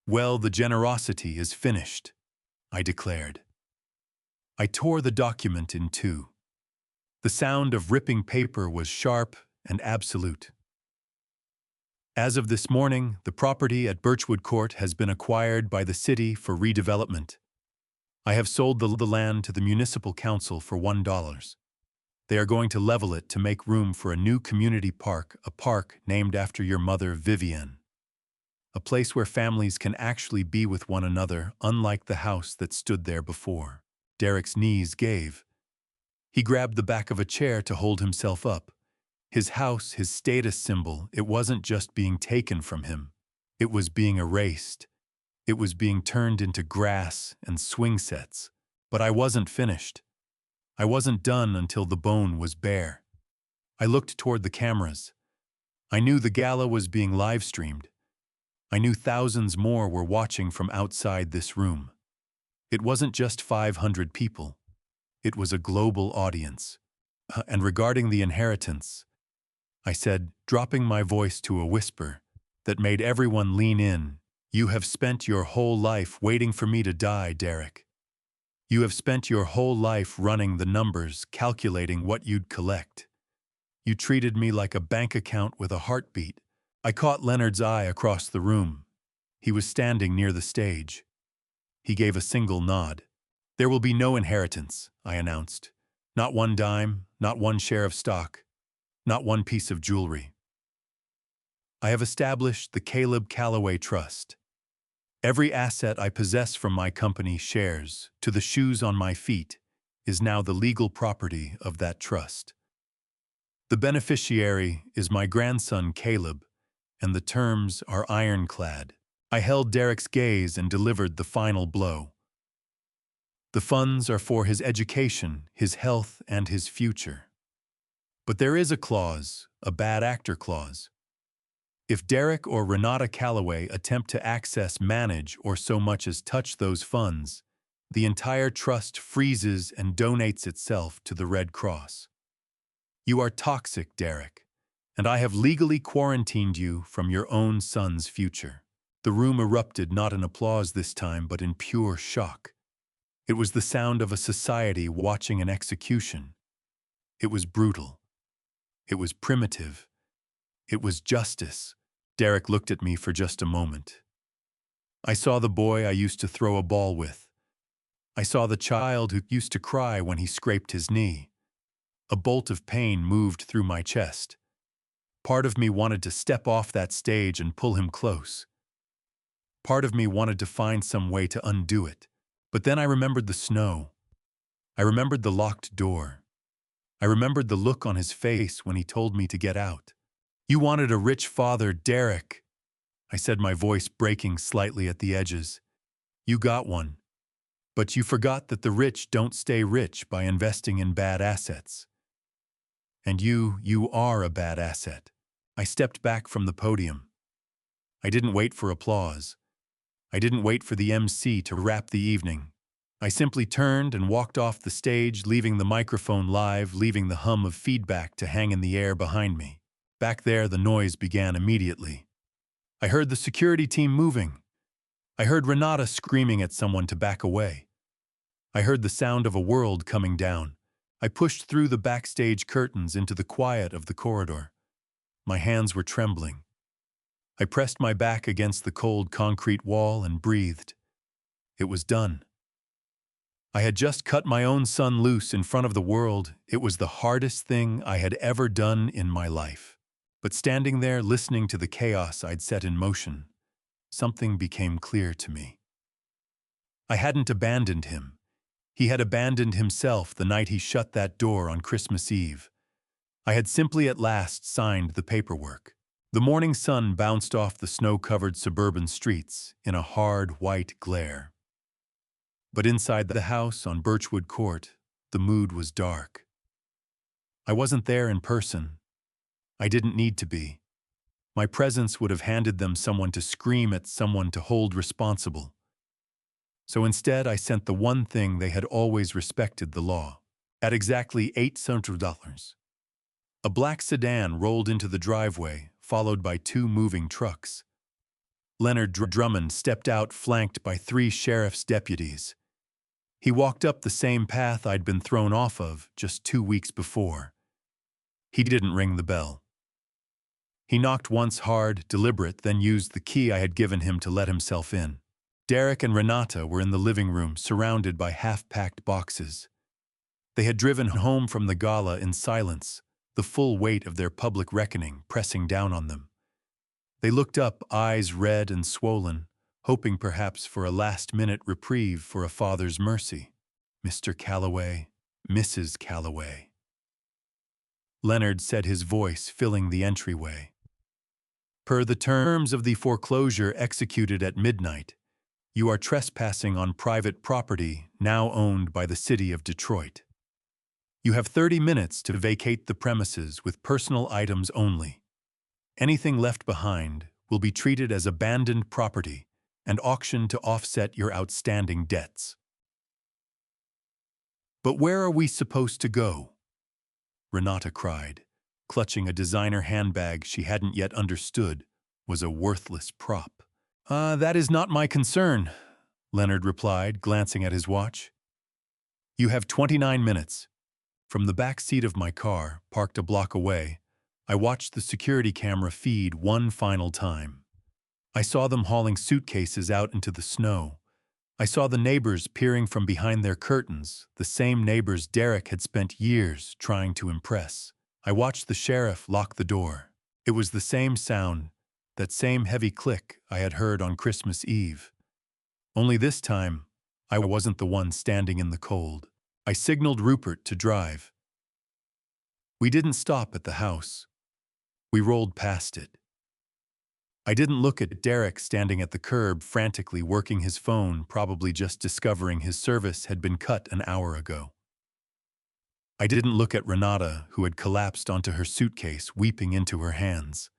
Well, the generosity is finished, I declared. I tore the document in two. The sound of ripping paper was sharp and absolute. As of this morning, the property at Birchwood Court has been acquired by the city for redevelopment. I have sold the land to the municipal council for $1. They are going to level it to make room for a new community park, a park named after your mother, Vivienne. A place where families can actually be with one another, unlike the house that stood there before. Derek's knees gave. He grabbed the back of a chair to hold himself up. His house, his status symbol, it wasn't just being taken from him. It was being erased. It was being turned into grass and swing sets. But I wasn't finished. I wasn't done until the bone was bare. I looked toward the cameras. I knew the gala was being live-streamed. I knew thousands more were watching from outside this room. It wasn't just 500 people. It was a global audience. And regarding the inheritance, I said, dropping my voice to a whisper that made everyone lean in, you have spent your whole life waiting for me to die, Derek. You have spent your whole life running the numbers, calculating what you'd collect. You treated me like a bank account with a heartbeat. I caught Leonard's eye across the room. He was standing near the stage. He gave a single nod. There will be no inheritance, I announced. Not one dime, not one share of stock, not one piece of jewelry. I have established the Caleb Calloway Trust. Every asset I possess from my company shares, to the shoes on my feet, is now the legal property of that trust. The beneficiary is my grandson Caleb, and the terms are ironclad. I held Derek's gaze and delivered the final blow. The funds are for his education, his health, and his future. But there is a clause, a bad actor clause. If Derek or Renata Calloway attempt to access, manage, or so much as touch those funds, the entire trust freezes and donates itself to the Red Cross. You are toxic, Derek, and I have legally quarantined you from your own son's future. The room erupted not in applause this time, but in pure shock. It was the sound of a society watching an execution. It was brutal. It was primitive. It was justice. Derek looked at me for just a moment. I saw the boy I used to throw a ball with. I saw the child who used to cry when he scraped his knee. A bolt of pain moved through my chest. Part of me wanted to step off that stage and pull him close. Part of me wanted to find some way to undo it. But then I remembered the snow. I remembered the locked door. I remembered the look on his face when he told me to get out. "You wanted a rich father, Derek," I said, my voice breaking slightly at the edges. "You got one. But you forgot that the rich don't stay rich by investing in bad assets. And you are a bad asset." I stepped back from the podium. I didn't wait for applause. I didn't wait for the MC to wrap the evening. I simply turned and walked off the stage, leaving the microphone live, leaving the hum of feedback to hang in the air behind me. Back there, the noise began immediately. I heard the security team moving. I heard Renata screaming at someone to back away. I heard the sound of a world coming down. I pushed through the backstage curtains into the quiet of the corridor. My hands were trembling. I pressed my back against the cold concrete wall and breathed. It was done. I had just cut my own son loose in front of the world. It was the hardest thing I had ever done in my life. But standing there, listening to the chaos I'd set in motion, something became clear to me. I hadn't abandoned him. He had abandoned himself the night he shut that door on Christmas Eve. I had simply at last signed the paperwork. The morning sun bounced off the snow-covered suburban streets in a hard, white glare. But inside the house on Birchwood Court, the mood was dark. I wasn't there in person. I didn't need to be. My presence would have handed them someone to scream at, someone to hold responsible. So instead, I sent the one thing they had always respected: the law. At exactly $800, a black sedan rolled into the driveway, followed by 2 moving trucks. Leonard Drummond stepped out, flanked by 3 sheriff's deputies. He walked up the same path I'd been thrown off of just 2 weeks before. He didn't ring the bell. He knocked once, hard, deliberate, then used the key I had given him to let himself in. Derek and Renata were in the living room, surrounded by half-packed boxes. They had driven home from the gala in silence, the full weight of their public reckoning pressing down on them. They looked up, eyes red and swollen, hoping perhaps for a last-minute reprieve, for a father's mercy. "Mr. Calloway, Mrs. Calloway," Leonard said, his voice filling the entryway. "Per the terms of the foreclosure executed at midnight, you are trespassing on private property now owned by the city of Detroit. You have 30 minutes to vacate the premises with personal items only. Anything left behind will be treated as abandoned property and auctioned to offset your outstanding debts." "But where are we supposed to go?" Renata cried, clutching a designer handbag she hadn't yet understood was a worthless prop. That is not my concern," Leonard replied, glancing at his watch. "You have 29 minutes. From the back seat of my car, parked a block away, I watched the security camera feed one final time. I saw them hauling suitcases out into the snow. I saw the neighbors peering from behind their curtains, the same neighbors Derek had spent years trying to impress. I watched the sheriff lock the door. It was the same sound, that same heavy click I had heard on Christmas Eve. Only this time, I wasn't the one standing in the cold. I signaled Rupert to drive. We didn't stop at the house. We rolled past it. I didn't look at Derek standing at the curb, frantically working his phone, probably just discovering his service had been cut an hour ago. I didn't look at Renata, who had collapsed onto her suitcase, weeping into her hands.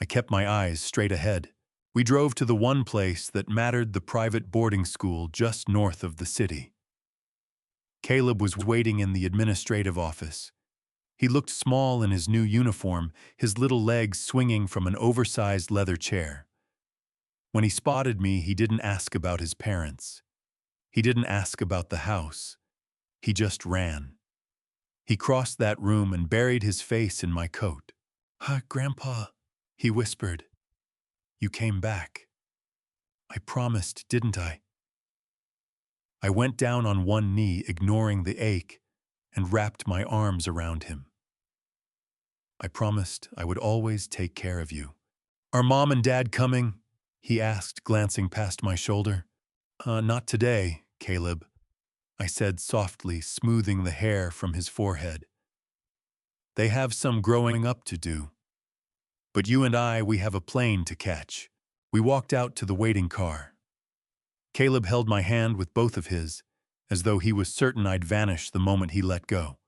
I kept my eyes straight ahead. We drove to the one place that mattered, the private boarding school just north of the city. Caleb was waiting in the administrative office. He looked small in his new uniform, his little legs swinging from an oversized leather chair. When he spotted me, he didn't ask about his parents. He didn't ask about the house. He just ran. He crossed that room and buried his face in my coat. Grandpa," he whispered. "You came back. I promised, didn't I?" I went down on one knee, ignoring the ache, and wrapped my arms around him. I promised I would always take care of you. Are Mom and Dad coming? He asked, glancing past my shoulder. Not today, Caleb, I said softly, smoothing the hair from his forehead. They have some growing up to do. But you and I, we have a plane to catch. We walked out to the waiting car. Caleb held my hand with both of his, as though he was certain I'd vanish the moment he let go.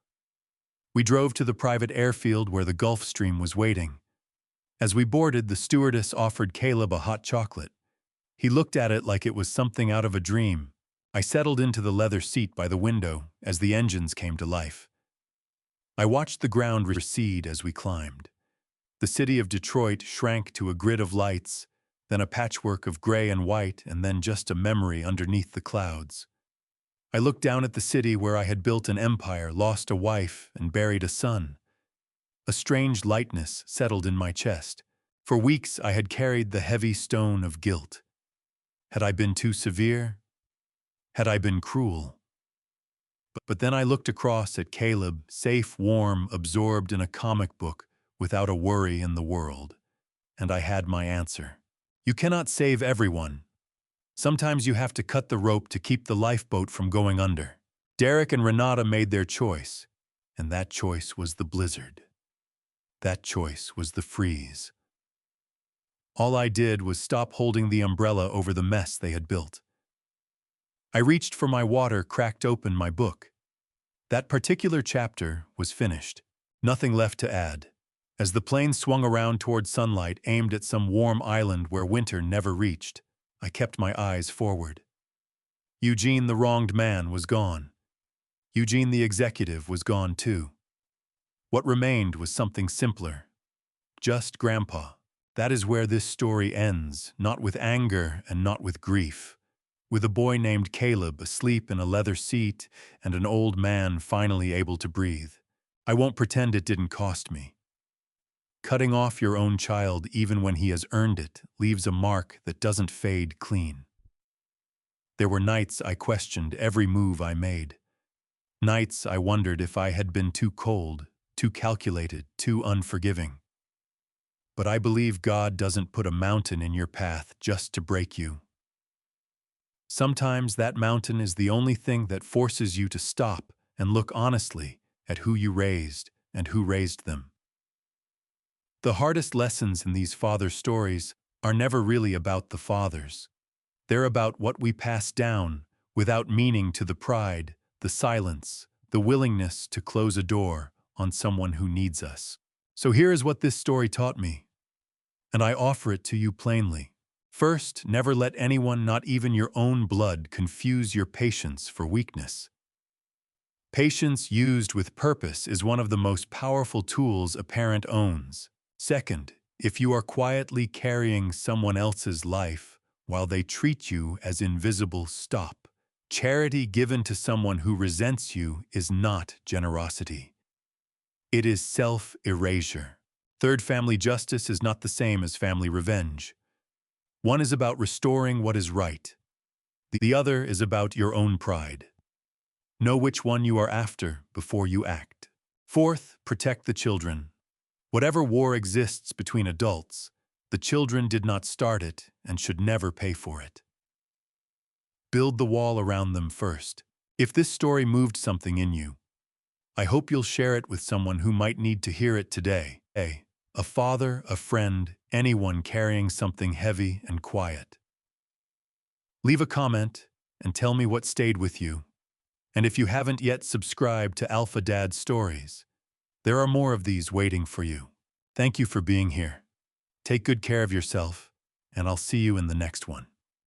We drove to the private airfield where the Gulf Stream was waiting. As we boarded, the stewardess offered Caleb a hot chocolate. He looked at it like it was something out of a dream. I settled into the leather seat by the window as the engines came to life. I watched the ground recede as we climbed. The city of Detroit shrank to a grid of lights, then a patchwork of gray and white, and then just a memory underneath the clouds. I looked down at the city where I had built an empire, lost a wife, and buried a son. A strange lightness settled in my chest. For weeks I had carried the heavy stone of guilt. Had I been too severe? Had I been cruel? But then I looked across at Caleb, safe, warm, absorbed in a comic book, without a worry in the world. And I had my answer. You cannot save everyone. Sometimes you have to cut the rope to keep the lifeboat from going under. Derek and Renata made their choice, and that choice was the blizzard. That choice was the freeze. All I did was stop holding the umbrella over the mess they had built. I reached for my water, cracked open my book. That particular chapter was finished. Nothing left to add. As the plane swung around toward sunlight aimed at some warm island where winter never reached, I kept my eyes forward. Eugene, the wronged man, was gone. Eugene, the executive, was gone too. What remained was something simpler. Just Grandpa. That is where this story ends, not with anger and not with grief. With a boy named Caleb asleep in a leather seat and an old man finally able to breathe. I won't pretend it didn't cost me. Cutting off your own child even when he has earned it leaves a mark that doesn't fade clean. There were nights I questioned every move I made. Nights I wondered if I had been too cold, too calculated, too unforgiving. But I believe God doesn't put a mountain in your path just to break you. Sometimes that mountain is the only thing that forces you to stop and look honestly at who you raised and who raised them. The hardest lessons in these father stories are never really about the fathers. They're about what we pass down without meaning to the pride, the silence, the willingness to close a door on someone who needs us. So here is what this story taught me, and I offer it to you plainly. First, never let anyone, not even your own blood, confuse your patience for weakness. Patience used with purpose is one of the most powerful tools a parent owns. Second, if you are quietly carrying someone else's life while they treat you as invisible, stop. Charity given to someone who resents you is not generosity. It is self-erasure. Third, family justice is not the same as family revenge. One is about restoring what is right. The other is about your own pride. Know which one you are after before you act. Fourth, protect the children. Whatever war exists between adults, the children did not start it and should never pay for it. Build the wall around them first. If this story moved something in you, I hope you'll share it with someone who might need to hear it today. A father, a friend, anyone carrying something heavy and quiet. Leave a comment and tell me what stayed with you. And if you haven't yet subscribed to Alpha Dad Stories, there are more of these waiting for you. Thank you for being here. Take good care of yourself, and I'll see you in the next one.